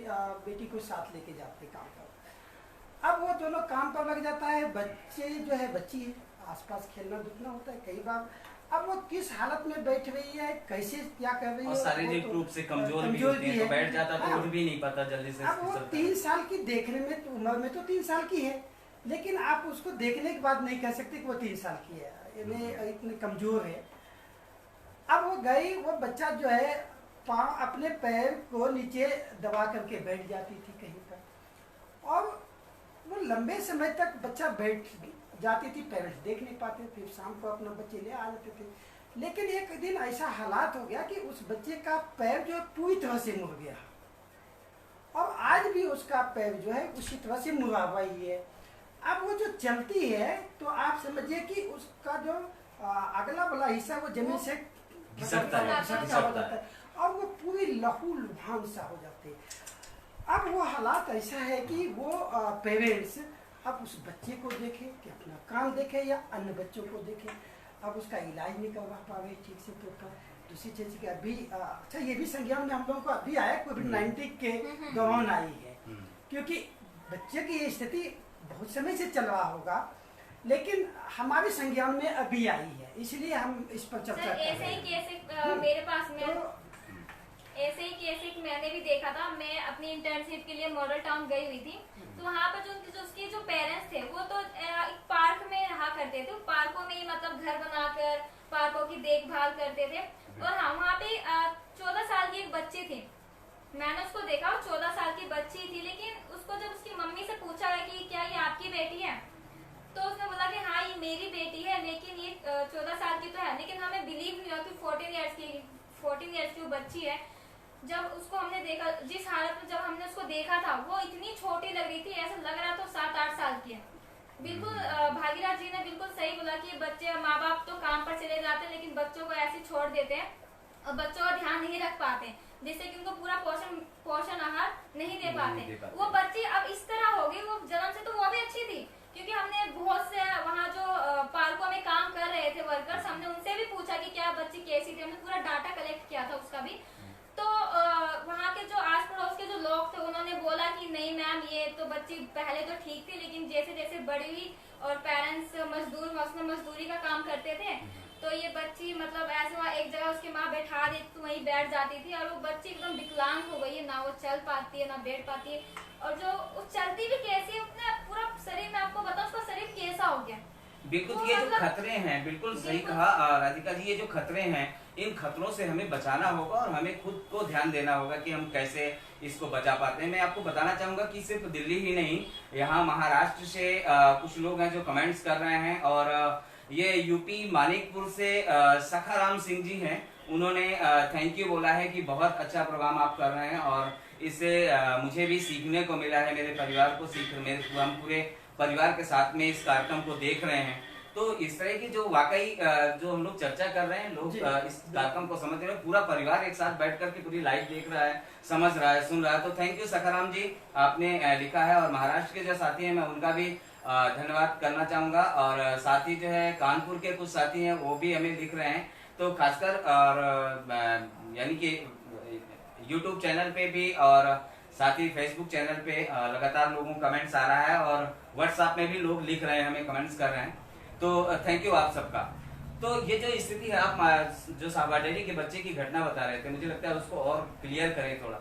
बेटी को साथ लेके जाते हैं काम पर। अब वो दोनों काम पर लग जाता है, बच्चे जो है बच्ची है, आसपास खेलना धूपना होता है कई बार। अब वो किस हालत में बैठ रही है, कैसे क्या कर रही है, शारीरिक रूप से कमजोर भी होती है, तो बैठ जाता तो उठ भी नहीं पाता जल्दी से। अब वो 3 साल की देखने में तो उम्र में तो 3 साल की है, लेकिन आप उसको देखने के बाद नहीं कह सकते कि वो 3 साल की है, इतनी कमजोर है। अब वो गई, वो बच्चा जो है पाँव अपने पैर को नीचे दबा करके बैठ जाती थी कहीं पर और वो लंबे समय तक बच्चा बैठ जाती थी, पेरेंट्स देख नहीं पाते, फिर शाम को अपना बच्चे ले आ जाते थे। लेकिन एक दिन ऐसा हालात हो गया कि उस बच्चे का पैर जो है पूरी तरह से मुड़ गया और आज भी उसका पैर जो है उसी तरह से मुड़ा हुआ ही है। अब वो जो चलती है तो आप समझिए कि उसका जो अगला वाला हिस्सा वो जमीन से घिसकता है और वो पूरी लहू लुभान सा हो जाते हैं। अब वो हालात ऐसा है कि वो पेरेंट्स अब उस बच्चे को देखे कि अपना काम देखे या अन्य बच्चों को देखे। अब उसका इलाज नहीं करवा पा रहे ठीक से प्रॉपर। दूसरी चीज की अभी अच्छा ये भी संज्ञान में हम लोगों को अभी आया कोविड-19 के दौरान आई है, क्योंकि बच्चे की ये स्थिति बहुत समय से चल रहा होगा लेकिन हमारे संज्ञान में अभी आई है, इसलिए हम इस पर चर्चा कर रहे हैं। मेरे पास में ऐसे ही केस मैंने भी देखा था। मैं अपनी इंटर्नशिप के लिए मॉडल टाउन गई हुई थी, तो वहाँ पर जो उसके जो पेरेंट्स थे वो तो एक पार्क में रहा करते थे, पार्कों में मतलब घर बनाकर पार्कों की देखभाल करते थे। और हाँ, वहाँ पे 14 साल की एक बच्ची थी, मैंने उसको देखा, 14 साल की बच्ची थी, लेकिन उसको जब उसकी मम्मी से पूछा है कि क्या ये आपकी बेटी है, तो उसने बोला कि हाँ ये मेरी बेटी है, लेकिन ये 14 साल की तो है। लेकिन हमें बिलीव नहीं हुआ कि 14 ईयर्स की वो बच्ची है। जब उसको हमने देखा, जिस हालत में जब हमने उसको देखा था, वो इतनी छोटी लग रही थी, ऐसा लग रहा था 7-8 साल की है। बिल्कुल भागीरथ जी ने बिल्कुल सही बोला कि बच्चे, माँ बाप तो काम पर चले जाते हैं लेकिन बच्चों को ऐसे छोड़ देते हैं और बच्चों का ध्यान नहीं रख पाते, जिससे कि उनको पूरा पोषण आहार नहीं दे पाते। वो बच्ची अब इस तरह होगी, वो जन्म से तो वो भी अच्छी थी, क्योंकि हमने बहुत से वहाँ जो पार्कों में काम कर रहे थे वर्कर्स, हमने उनसे भी पूछा कि क्या बच्ची कैसी थी, हमने पूरा डाटा कलेक्ट किया था उसका भी। तो वहाँ के जो आस पड़ोस के जो लोग थे उन्होंने बोला कि नहीं मैम ये तो बच्ची पहले तो ठीक थी, लेकिन जैसे जैसे बड़ी हुई और पेरेंट्स मजदूरी का काम करते थे, तो ये बच्ची मतलब ऐसे हुआ एक जगह उसकी माँ बैठा देती तो वहीं बैठ जाती थी, और वो बच्ची एकदम विकलांग हो गई है, ना वो चल पाती है ना बैठ पाती है, और जो वो चलती भी कैसी है, उसने पूरा शरीर में आपको बताऊं उसका शरीर कैसा हो गया। बिल्कुल तो ये जो मतलब खतरे हैं, बिल्कुल सही बिल्कुल। कहा राधिका जी, ये जो खतरे हैं इन खतरों से हमें बचाना होगा और हमें खुद को ध्यान देना होगा कि हम कैसे इसको बचा पाते हैं। मैं आपको बताना चाहूंगा कि सिर्फ दिल्ली ही नहीं, यहाँ महाराष्ट्र से कुछ लोग हैं जो कमेंट्स कर रहे हैं, और ये यूपी मानिकपुर से सखाराम सिंह जी हैं, उन्होंने थैंक यू बोला है कि बहुत अच्छा प्रोग्राम आप कर रहे हैं और इससे मुझे भी सीखने को मिला है, मेरे परिवार को हम पूरे परिवार के साथ में इस कार्यक्रम को देख रहे हैं। तो इस तरह की जो वाकई जो हम लोग चर्चा कर रहे हैं, लोग इस कार्यक्रम को समझ रहे हैं, पूरा परिवार एक साथ बैठ करके पूरी लाइव देख रहा है, समझ रहा है, सुन रहा है। तो थैंक यू सखाराम जी, आपने लिखा है। और महाराष्ट्र के जो साथी हैं मैं उनका भी धन्यवाद करना चाहूंगा, और साथी जो है कानपुर के कुछ साथी हैं वो भी हमें लिख रहे हैं। तो खासकर और यानी कि यूट्यूब चैनल पे भी और साथ ही फेसबुक चैनल पे लगातार लोगों को कमेंट्स आ रहा है, और व्हाट्सएप में भी लोग लिख रहे हैं, हमें कमेंट्स कर रहे हैं। तो थैंक यू आप सबका। तो ये जो स्थिति है, आप जो साबरडेरी के बच्चे की घटना बता रहे थे, मुझे लगता है उसको और क्लियर करें थोड़ा।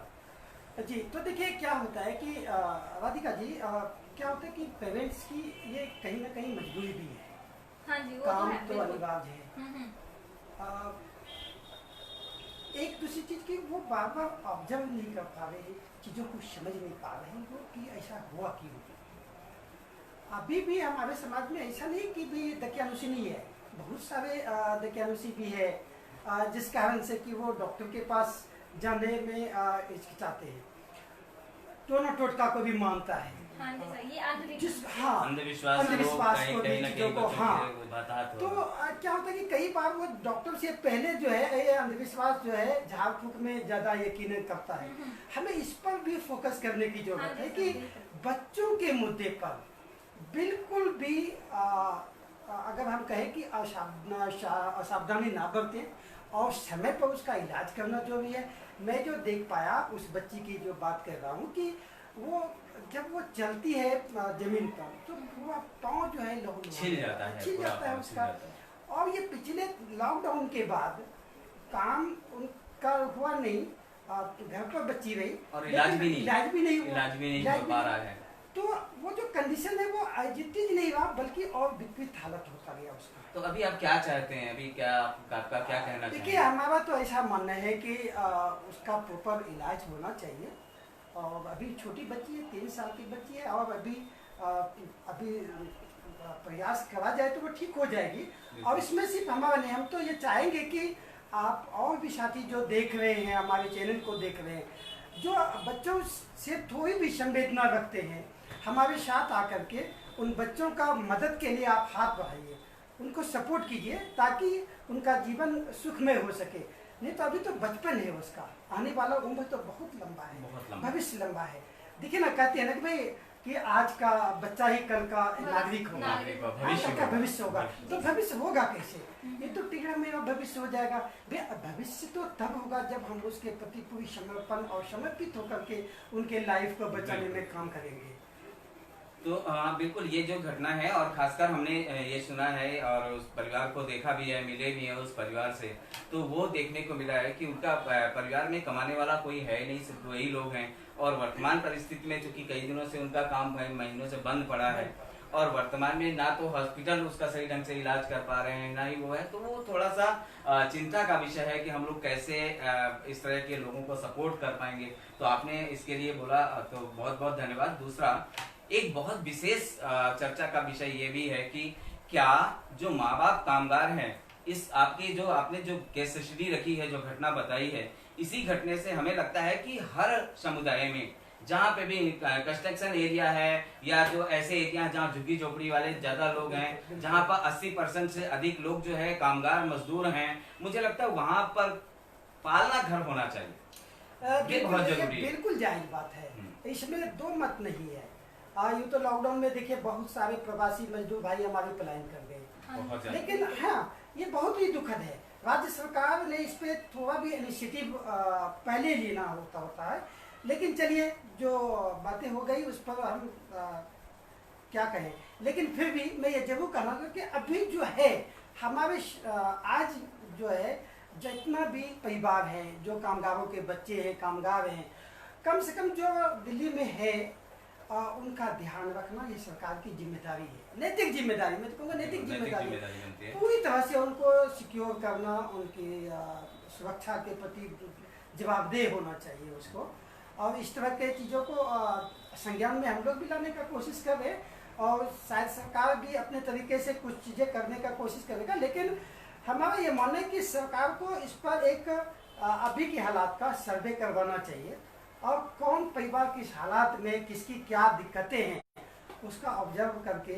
जी, तो देखिए क्या होता है कि राधिका जी, क्या होता है कि पेरेंट्स की ये कहीं ना कहीं मजबूरी भी है। हाँ जी, वो काम है, तो अनिवार्य है। एक दूसरी चीज की वो बार बार ऑब्जर्व नहीं कर पा रहे, चीजों को समझ नहीं पा रहे वो कि ऐसा हुआ क्यों। अभी भी हमारे समाज में ऐसा नहीं कि भी दकियानुसी नहीं है, बहुत सारे दकियानुसी भी है, जिस कारण से कि वो डॉक्टर के पास जाने में हिचकिचाते हैं, टोना टोटका को भी मानता है। हाँ जी सर, ये अंधविश्वास को कहीं ना कहीं को, हाँ। बताते तो क्या होता है कि कई बार वो डॉक्टर से पहले जो है ये अंधविश्वास जो है झाड़ फूक में ज्यादा यकीन करता है। हमें इस पर भी फोकस करने की जरूरत है कि बच्चों के मुद्दे पर बिल्कुल भी अगर हम कहें कि असावधानी ना बरतें और समय पर उसका इलाज करना जो भी है। मैं जो देख पाया उस बच्ची की जो बात कर रहा हूँ कि वो जब वो चलती है जमीन पर तो पूरा पाँव जो है छिल जाता है उसका। और ये पिछले लॉकडाउन के बाद काम उनका हुआ नहीं, घर पर बच्ची रही और इलाज भी नहीं हो पा रहा है। तो वो जो कंडीशन है वो जितनी नहीं रहा बल्कि और विपरीत हालत होता गया उसका। तो अभी आप क्या चाहते हैं, अभी क्या आपका क्या कहना चाहिए? देखिए हमारा तो ऐसा मानना है कि उसका प्रॉपर इलाज होना चाहिए। और अभी छोटी बच्ची है, 3 साल की बच्ची है, और अभी प्रयास करा जाए तो वो ठीक हो जाएगी। और इसमें सिर्फ हमारा नहीं, हम तो ये चाहेंगे कि आप और भी साथी जो देख रहे हैं, हमारे चैनल को देख रहे हैं, जो बच्चों से थोड़ी भी संवेदना रखते हैं, हमारे साथ आकर के उन बच्चों का मदद के लिए आप हाथ बढ़ाइए, उनको सपोर्ट कीजिए ताकि उनका जीवन सुखमय हो सके। नहीं तो अभी तो बचपन है उसका, आने वाला उम्र तो बहुत लंबा है, भविष्य लंबा है। देखिए ना, कहते हैं ना कि भाई कि आज का बच्चा ही कल का नागरिक होगा, आज का भविष्य होगा। तो भविष्य होगा कैसे? ये तो टेढ़ा मेढ़ा भविष्य हो जाएगा। भविष्य तो तब होगा जब हम उसके प्रति पूरी समर्पण और समर्पित होकर के उनके लाइफ को बचाने में काम करेंगे। तो बिल्कुल ये जो घटना है, और खासकर हमने ये सुना है और उस परिवार को देखा भी है, मिले भी हैं उस परिवार से, तो वो देखने को मिला है कि उनका परिवार में कमाने वाला कोई है नहीं, सिर्फ वही लोग हैं। और वर्तमान परिस्थिति में चूंकि कई दिनों से उनका काम महीनों से बंद पड़ा है, और वर्तमान में ना तो हॉस्पिटल उसका सही ढंग से इलाज कर पा रहे हैं, ना ही वो है, तो वो थोड़ा सा चिंता का विषय है कि हम लोग कैसे इस तरह के लोगों को सपोर्ट कर पाएंगे। तो आपने इसके लिए बोला, तो बहुत बहुत धन्यवाद। दूसरा एक बहुत विशेष चर्चा का विषय ये भी है कि क्या जो माँ बाप कामगार हैं, इस आपने जो केस स्टडी रखी है, जो घटना बताई है, इसी घटने से हमें लगता है कि हर समुदाय में जहाँ पे भी कंस्ट्रक्शन एरिया है या जो ऐसे एरिया जहाँ झुग्गी झोपड़ी वाले ज्यादा लोग हैं, जहाँ पर 80% से अधिक लोग जो है कामगार मजदूर हैं, मुझे लगता है वहाँ पर पालना घर होना चाहिए। ये बहुत जरूरी है। बिल्कुल जायज बात है, इसमें दो मत नहीं है। यूँ तो लॉकडाउन में देखिए बहुत सारे प्रवासी मजदूर भाई हमारे पलायन कर गए, लेकिन हाँ ये बहुत ही दुखद है। राज्य सरकार ने इस पे थोड़ा भी इनिशिएटिव पहले लेना होता है, लेकिन चलिए, जो बातें हो गई उस पर हम क्या कहें। लेकिन फिर भी मैं ये जरूर कहना चाहूँगा कि अभी जो है हमारे आज जो है जितना भी परिवार है, जो कामगारों के बच्चे हैं, कामगार हैं, कम से कम जो दिल्ली में है उनका ध्यान रखना ये सरकार की जिम्मेदारी है, नैतिक जिम्मेदारी। मैं तो कहूँगा नैतिक जिम्मेदारी है। पूरी तरह से उनको सिक्योर करना, उनकी सुरक्षा के प्रति जवाबदेह होना चाहिए उसको। और इस तरह के चीज़ों को संज्ञान में हम लोग भी लाने का कोशिश कर रहे हैं, और शायद सरकार भी अपने तरीके से कुछ चीज़ें करने का कोशिश करेगा। लेकिन हमारा ये मानना है कि सरकार को इस पर एक अभी के हालात का सर्वे करवाना चाहिए, और कौन परिवार किस हालात में, किसकी क्या दिक्कतें हैं, उसका ऑब्जर्व करके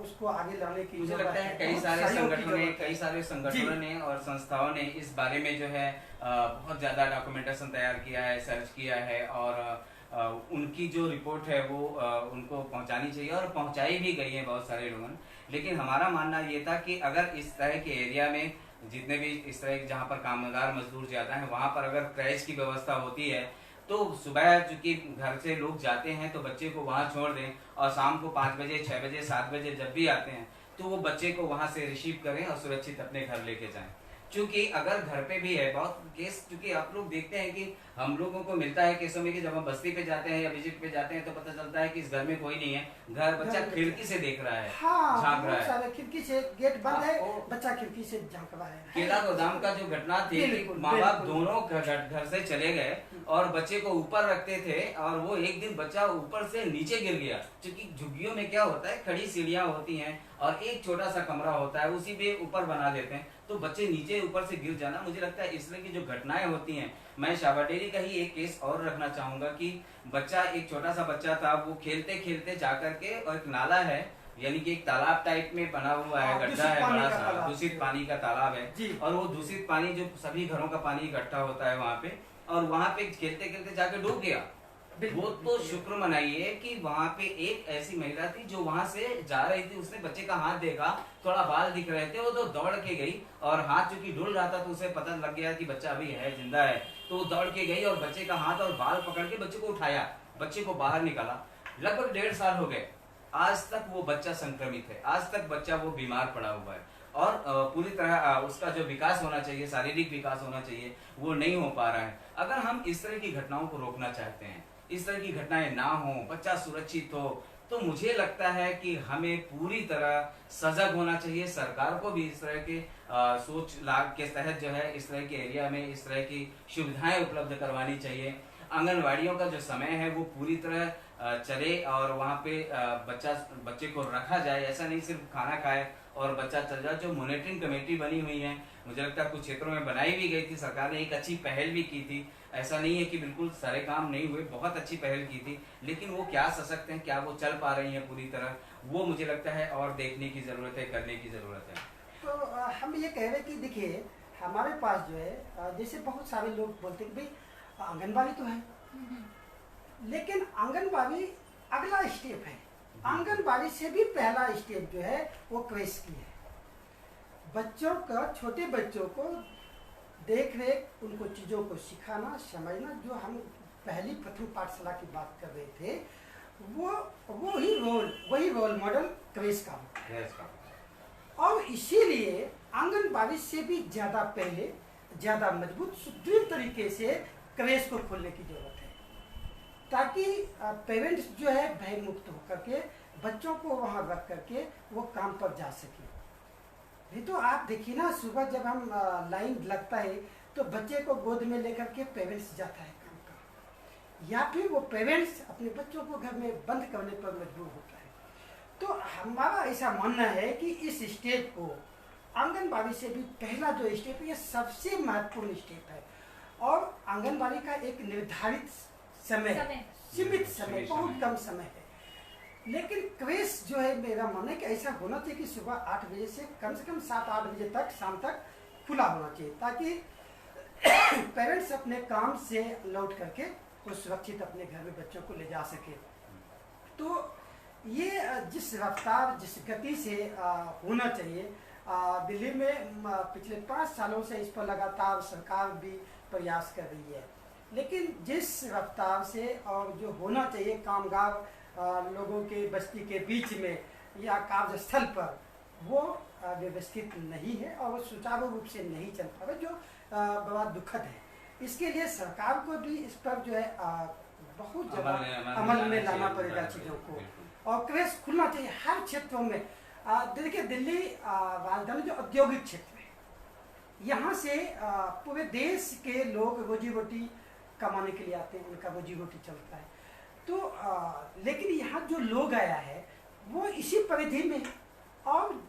उसको आगे लाने की मुझे लगता है कई सारे संगठनों ने और संस्थाओं ने इस बारे में जो है बहुत ज़्यादा डॉक्यूमेंटेशन तैयार किया है, सर्च किया है, और उनकी जो रिपोर्ट है वो उनको पहुंचानी चाहिए, और पहुंचाई भी गई है बहुत सारे लोगों ने। लेकिन हमारा मानना ये था कि अगर इस तरह के एरिया में जितने भी इस तरह जहाँ पर कामगार मजदूर ज़्यादा हैं, वहाँ पर अगर क्रैच की व्यवस्था होती है तो सुबह चूंकि घर से लोग जाते हैं तो बच्चे को वहाँ छोड़ दें, और शाम को 5 बजे 6 बजे 7 बजे जब भी आते हैं तो वो बच्चे को वहाँ से रिसीव करें और सुरक्षित अपने घर लेके जाएं। क्योंकि अगर घर पे भी है बहुत केस, क्योंकि आप लोग देखते हैं कि हम लोगों को मिलता है केसों में कि जब हम बस्ती पे जाते हैं या विजिट पे जाते हैं तो पता चलता है कि इस घर में कोई नहीं है, घर बच्चा खिड़की से देख रहा है, झांक रहा है, खिड़की से गेट बंद है, बच्चा खिड़की से झांक रहा है। केला गोदाम का जो घटना थी, माँ बाप दोनों घर से चले गए और बच्चे को ऊपर रखते थे, और वो एक दिन बच्चा ऊपर से नीचे गिर गया। क्योंकि झुग्गियों में क्या होता है, खड़ी सीढ़ियां होती हैं और एक छोटा सा कमरा होता है, उसी पे ऊपर बना देते हैं, तो बच्चे नीचे ऊपर से गिर जाना, मुझे लगता है इसलिए की जो घटनाएं होती हैं। मैं शाबाडेरी का ही एक केस और रखना चाहूंगा कि बच्चा, एक छोटा सा बच्चा था, वो खेलते खेलते जाकर के, और एक नाला है यानी कि एक तालाब टाइप में बना हुआ है, गड्ढा है बड़ा सा, दूषित पानी का तालाब है, और वो दूषित पानी जो सभी घरों का पानी इकट्ठा होता है वहाँ पे, और वहाँ पे खेलते खेलते जाके डूब गया। वो तो शुक्र मनाइए कि वहाँ पे एक ऐसी महिला थी जो वहाँ से जा रही थी, उसने बच्चे का हाथ देखा, थोड़ा बाल दिख रहे थे, वो तो दौड़ के गई, और हाथ चूंकि डुल रहा था तो उसे पता लग गया कि बच्चा अभी है, जिंदा है, तो वो दौड़ के गई और बच्चे का हाथ और बाल पकड़ के बच्चे को उठाया, बच्चे को बाहर निकाला। लगभग 1.5 साल हो गए, आज तक वो बच्चा संक्रमित है, आज तक बच्चा वो बीमार पड़ा हुआ है, और पूरी तरह उसका जो विकास होना चाहिए, शारीरिक विकास होना चाहिए, वो नहीं हो पा रहा है। अगर हम इस तरह की घटनाओं को रोकना चाहते हैं, इस तरह की घटनाएं ना हो, बच्चा सुरक्षित हो, तो मुझे लगता है कि हमें पूरी तरह सजग होना चाहिए। सरकार को भी इस तरह के सोच लाभ के तहत जो है इस तरह के एरिया में इस तरह की सुविधाएं उपलब्ध करवानी चाहिए। आंगनवाड़ियों का जो समय है वो पूरी तरह चले, और वहाँ पे बच्चे को रखा जाए, ऐसा नहीं सिर्फ खाना खाए और बच्चा चल जाए। जो मॉनिटरिंग कमेटी बनी हुई है, मुझे लगता है कुछ क्षेत्रों में बनाई भी गई थी, सरकार ने एक अच्छी पहल भी की थी, ऐसा नहीं है कि बिल्कुल सारे काम नहीं हुए, बहुत अच्छी पहल की थी, लेकिन वो क्या सशक्त हैं, क्या वो चल पा रही हैं पूरी तरह, वो मुझे लगता है और देखने की जरूरत है, करने की जरूरत है। तो हम ये कह रहे कि देखिए हमारे पास जो है, जैसे बहुत सारे लोग बोलते हैं कि भाई आंगनबाड़ी तो है, लेकिन आंगनबाड़ी अगला स्टेप है। आंगनबाड़ी से भी पहला स्टेप जो है वो क्रेच की है। बच्चों का, छोटे बच्चों को देख रेख, उनको चीज़ों को सिखाना, समझना, जो हम पहली प्रथम पाठशाला की बात कर रहे थे, वही रोल मॉडल क्रेच का हो। और इसीलिए आंगनबाड़ी से भी ज़्यादा पहले, ज़्यादा मजबूत, सुदृढ़ तरीके से क्रेच को खोलने की जरूरत है, ताकि पेरेंट्स जो है भय मुक्त होकर के बच्चों को वहाँ रख करके वो काम पर जा सके। नहीं तो आप देखिए ना, सुबह जब हम लाइन लगता है तो बच्चे को गोद में लेकर के पेरेंट्स जाता है काम का, या फिर वो पेरेंट्स अपने बच्चों को घर में बंद करने पर मजबूर होता है। तो हमारा ऐसा मानना है कि इस स्टेप को, आंगनबाड़ी से भी पहला जो स्टेप है, ये सबसे महत्वपूर्ण स्टेप है, और आंगनबाड़ी का एक निर्धारित समय, सीमित समय, बहुत कम समय है। लेकिन क्रेच जो है, मेरा मानना है कि ऐसा होना चाहिए कि सुबह 8 बजे से कम 7-8 बजे तक, शाम तक खुला होना चाहिए, ताकि पेरेंट्स अपने काम से लौट करके वो सुरक्षित अपने घर में बच्चों को ले जा सके। तो ये जिस रफ्तार, जिस गति से होना चाहिए, दिल्ली में पिछले 5 सालों से इस पर लगातार सरकार भी प्रयास कर रही है, लेकिन जिस रफ्तार से और जो होना चाहिए कामगार लोगों के बस्ती के बीच में या कार्यस्थल पर, वो व्यवस्थित नहीं है और वो सुचारू रूप से नहीं चल पा रहा, जो बड़ा दुखद है। इसके लिए सरकार को भी इस पर जो है बहुत ज़्यादा अमल में लाना पड़ेगा चीज़ों को, और क्रेज खुलना चाहिए हर क्षेत्रों में। देखिए दिल्ली राजधानी जो औद्योगिक क्षेत्र है, यहाँ से पूरे देश के लोग रोजी रोटी कमाने के लिए आते हैं, उनका रोजी रोटी चलता है। तो लेकिन यहाँ जो लोग आया है वो इसी परिधि में, और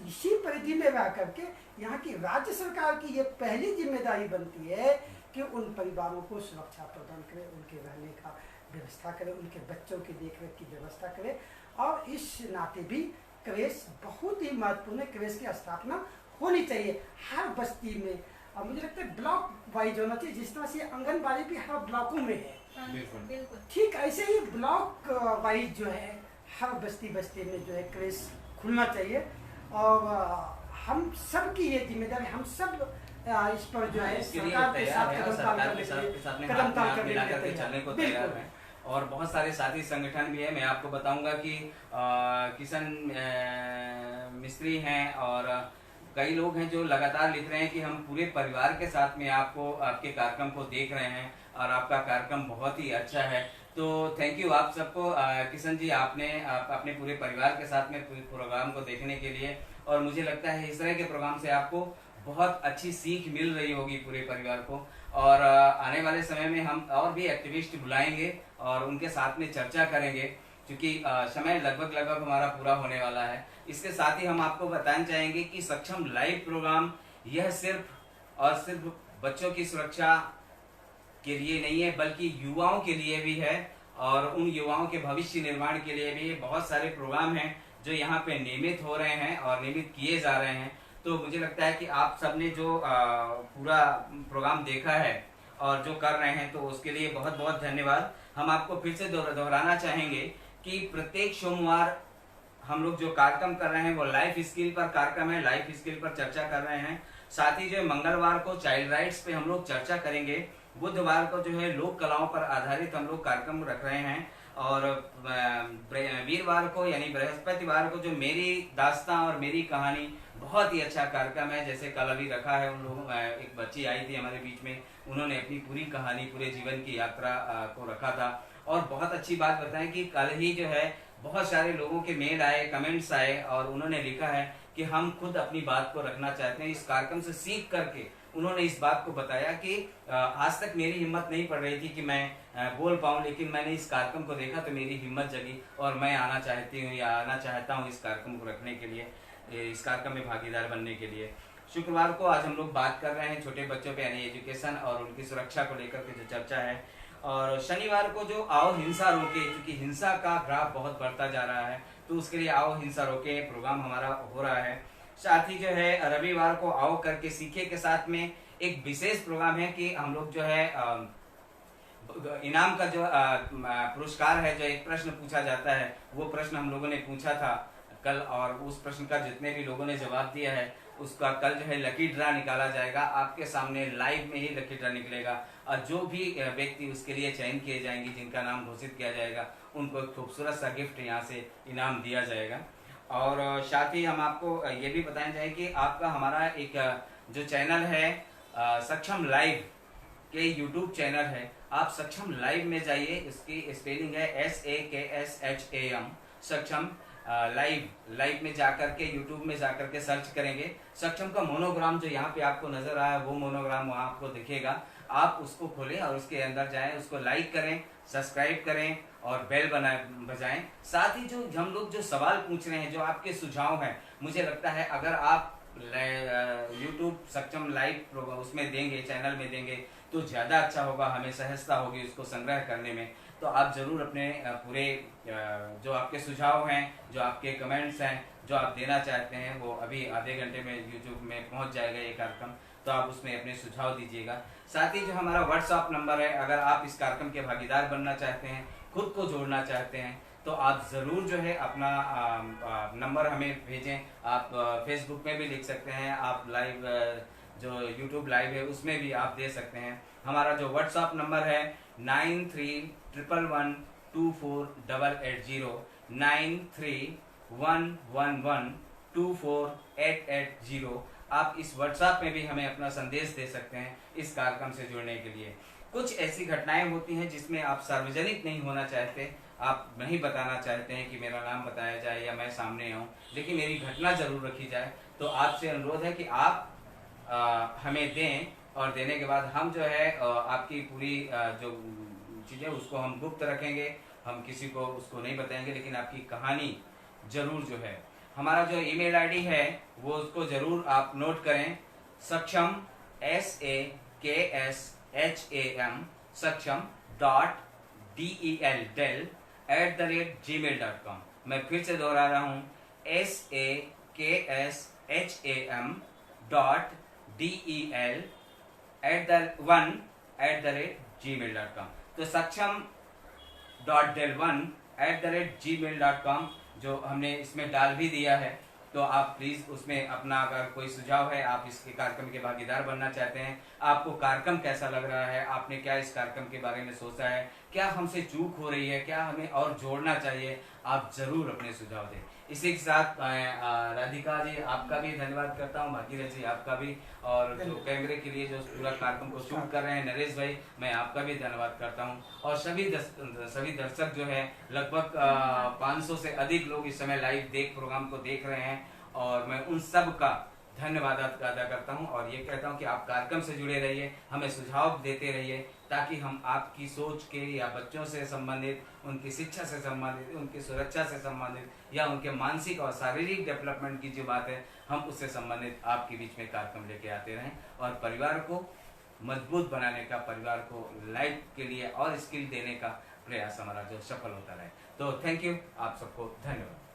इसी परिधि में रह करके यहाँ की राज्य सरकार की ये पहली जिम्मेदारी बनती है कि उन परिवारों को सुरक्षा प्रदान करे, उनके रहने का व्यवस्था करे, उनके बच्चों की देखरेख की व्यवस्था करे। और इस नाते भी क्रेश बहुत ही महत्वपूर्ण है। क्रेश की स्थापना होनी चाहिए हर बस्ती में, और मुझे लगता है ब्लॉक वाइज होना चाहिए, जिस तरह से आंगनबाड़ी भी हर ब्लॉकों में है, बिल्कुल ठीक ऐसे ही ब्लॉक वाइज जो है हर बस्ती बस्ती में जो है क्रेश खुलना चाहिए। और हम सब की ये जिम्मेदारी, हम सब इस पर जो है सरकार के साथ कदम ताल करके चलने को तैयार हैं। और बहुत सारे साथी संगठन भी है। मैं आपको बताऊंगा कि किशन मिस्त्री हैं और कई लोग हैं जो लगातार लिख रहे हैं कि हम पूरे परिवार के साथ में आपके कार्यक्रम को देख रहे हैं और आपका कार्यक्रम बहुत ही अच्छा है। तो थैंक यू आप सबको। किशन जी, आपने अपने पूरे परिवार के साथ में प्रोग्राम को देखने के लिए, और मुझे लगता है इस तरह के प्रोग्राम से आपको बहुत अच्छी सीख मिल रही होगी पूरे परिवार को। और आने वाले समय में हम और भी एक्टिविस्ट बुलाएंगे और उनके साथ में चर्चा करेंगे, क्योंकि समय लगभग हमारा पूरा होने वाला है। इसके साथ ही हम आपको बताना चाहेंगे कि सक्षम लाइव प्रोग्राम यह सिर्फ और सिर्फ बच्चों की सुरक्षा के लिए नहीं है, बल्कि युवाओं के लिए भी है, और उन युवाओं के भविष्य निर्माण के लिए भी बहुत सारे प्रोग्राम हैं जो यहाँ पे नियमित हो रहे हैं और नियमित किए जा रहे हैं। तो मुझे लगता है कि आप सबने जो पूरा प्रोग्राम देखा है और जो कर रहे हैं, तो उसके लिए बहुत बहुत धन्यवाद। हम आपको फिर से दोहराना चाहेंगे कि प्रत्येक सोमवार हम लोग जो कार्यक्रम कर रहे हैं वो लाइफ स्किल पर कार्यक्रम है, लाइफ स्किल पर चर्चा कर रहे हैं। साथ ही जो मंगलवार को चाइल्ड राइट्स पे हम लोग चर्चा करेंगे, बुधवार को जो है लोक कलाओं पर आधारित हम लोग कार्यक्रम रख रहे हैं, और वीरवार को यानी बृहस्पतिवार को जो मेरी दास्तां और मेरी कहानी बहुत ही अच्छा कार्यक्रम है। जैसे कल अभी रखा है उन लोगों, एक बच्ची आई थी हमारे बीच में, उन्होंने अपनी पूरी कहानी, पूरे जीवन की यात्रा को रखा था, और बहुत अच्छी बात बताएं कि कल ही जो है बहुत सारे लोगों के मेल आए, कमेंट्स आए, और उन्होंने लिखा है कि हम खुद अपनी बात को रखना चाहते हैं। इस कार्यक्रम से सीख करके उन्होंने इस बात को बताया कि आज तक मेरी हिम्मत नहीं पड़ रही थी कि मैं बोल पाऊं, लेकिन मैंने इस कार्यक्रम को देखा तो मेरी हिम्मत जगी और मैं आना चाहती हूँ या आना चाहता हूँ इस कार्यक्रम को रखने के लिए, इस कार्यक्रम में भागीदार बनने के लिए। शुक्रवार को आज हम लोग बात कर रहे हैं छोटे बच्चों पे यानी एजुकेशन और उनकी सुरक्षा को लेकर के जो चर्चा है, और शनिवार को जो आओ हिंसा रोके, क्योंकि हिंसा का ग्राफ बहुत बढ़ता जा रहा है, तो उसके लिए आओ हिंसा रोके प्रोग्राम हमारा हो रहा है। साथ ही जो है रविवार को आओ करके सीखे के साथ में एक विशेष प्रोग्राम है कि हम लोग जो है इनाम का जो पुरस्कार है, जो एक प्रश्न पूछा जाता है, वो प्रश्न हम लोगों ने पूछा था कल, और उस प्रश्न का जितने भी लोगों ने जवाब दिया है उसका कल जो है लकी ड्रा निकाला जाएगा। आपके सामने लाइव में ही लकी ड्रा निकलेगा, और जो भी व्यक्ति उसके लिए चयन किए जाएंगे, जिनका नाम घोषित किया जाएगा, उनको एक खूबसूरत सा गिफ्ट यहाँ से इनाम दिया जाएगा। और साथ ही हम आपको ये भी बताना चाहेंगे कि आपका हमारा एक जो चैनल है सक्षम लाइव के यूट्यूब चैनल है, आप सक्षम लाइव में जाइए, इसकी स्पेलिंग है SAKSHAM, सक्षम लाइव में जाकर के यूट्यूब में जाकर के सर्च करेंगे। सक्षम का मोनोग्राम जो यहाँ पे आपको नजर आया, वो मोनोग्राम वहाँ आपको दिखेगा, आप उसको खोलें और उसके अंदर जाएं, उसको लाइक करें, सब्सक्राइब करें और बेल बजाएं। साथ ही जो हम लोग जो सवाल पूछ रहे हैं, जो आपके सुझाव हैं, मुझे लगता है अगर आप यूट्यूब सक्षम लाइव उसमें देंगे, चैनल में देंगे, तो ज़्यादा अच्छा होगा, हमें सहजता होगी उसको संग्रह करने में। तो आप ज़रूर अपने पूरे जो आपके सुझाव हैं, जो आपके कमेंट्स हैं, जो आप देना चाहते हैं, वो अभी आधे घंटे में यूट्यूब में पहुंच जाएगा ये कार्यक्रम, तो आप उसमें अपने सुझाव दीजिएगा। साथ ही जो हमारा व्हाट्सएप नंबर है, अगर आप इस कार्यक्रम के भागीदार बनना चाहते हैं, खुद को जोड़ना चाहते हैं, तो आप ज़रूर जो है अपना नंबर हमें भेजें। आप फेसबुक में भी लिख सकते हैं, आप लाइव जो YouTube लाइव है उसमें भी आप दे सकते हैं। हमारा जो व्हाट्सअप नंबर है 9311248880 9311124880। आप इस व्हाट्सएप में भी हमें अपना संदेश दे सकते हैं इस कार्यक्रम से जुड़ने के लिए। कुछ ऐसी घटनाएं होती हैं जिसमें आप सार्वजनिक नहीं होना चाहते, आप नहीं बताना चाहते हैं कि मेरा नाम बताया जाए या मैं सामने आऊँ, लेकिन मेरी घटना जरूर रखी जाए। तो आपसे अनुरोध है कि आप हमें दें, और देने के बाद हम जो है आपकी पूरी जो चीज़ें उसको हम गुप्त रखेंगे, हम किसी को उसको नहीं बताएंगे, लेकिन आपकी कहानी जरूर जो है, हमारा जो ईमेल आईडी है वो उसको जरूर आप नोट करें, सक्षम SAKSHAM सक्षम .DEL@gmail.com। मैं फिर से दोहरा रहा हूँ, SAKSHAM .DEL@gmail.com। तो सक्षम.del1@gmail.com जो हमने इसमें डाल भी दिया है। तो आप प्लीज़ उसमें अपना अगर कोई सुझाव है, आप इसके कार्यक्रम के भागीदार बनना चाहते हैं, आपको कार्यक्रम कैसा लग रहा है, आपने क्या इस कार्यक्रम के बारे में सोचा है, क्या हमसे चूक हो रही है, क्या हमें और जोड़ना चाहिए, आप जरूर अपने सुझाव दें। इसी के साथ राधिका जी आपका भी धन्यवाद करता हूँ, भागीरथ जी आपका भी, और जो कैमरे के लिए जो पूरा कार्यक्रम को शूट कर रहे हैं नरेश भाई, मैं आपका भी धन्यवाद करता हूँ। और सभी दर्शक जो है, लगभग 500 से अधिक लोग इस समय लाइव प्रोग्राम को देख रहे हैं, और मैं उन सब का धन्यवाद अदा करता हूं, और ये कहता हूं कि आप कार्यक्रम से जुड़े रहिए, हमें सुझाव देते रहिए, ताकि हम आपकी सोच के या बच्चों से संबंधित, उनकी शिक्षा से संबंधित, उनकी सुरक्षा से संबंधित, या उनके मानसिक और शारीरिक डेवलपमेंट की जो बात है, हम उससे संबंधित आपके बीच में कार्यक्रम लेके आते रहें, और परिवार को मजबूत बनाने का, परिवार को लाइफ के लिए और स्किल देने का प्रयास हमारा जो सफल होता रहे। तो थैंक यू, आप सबको धन्यवाद।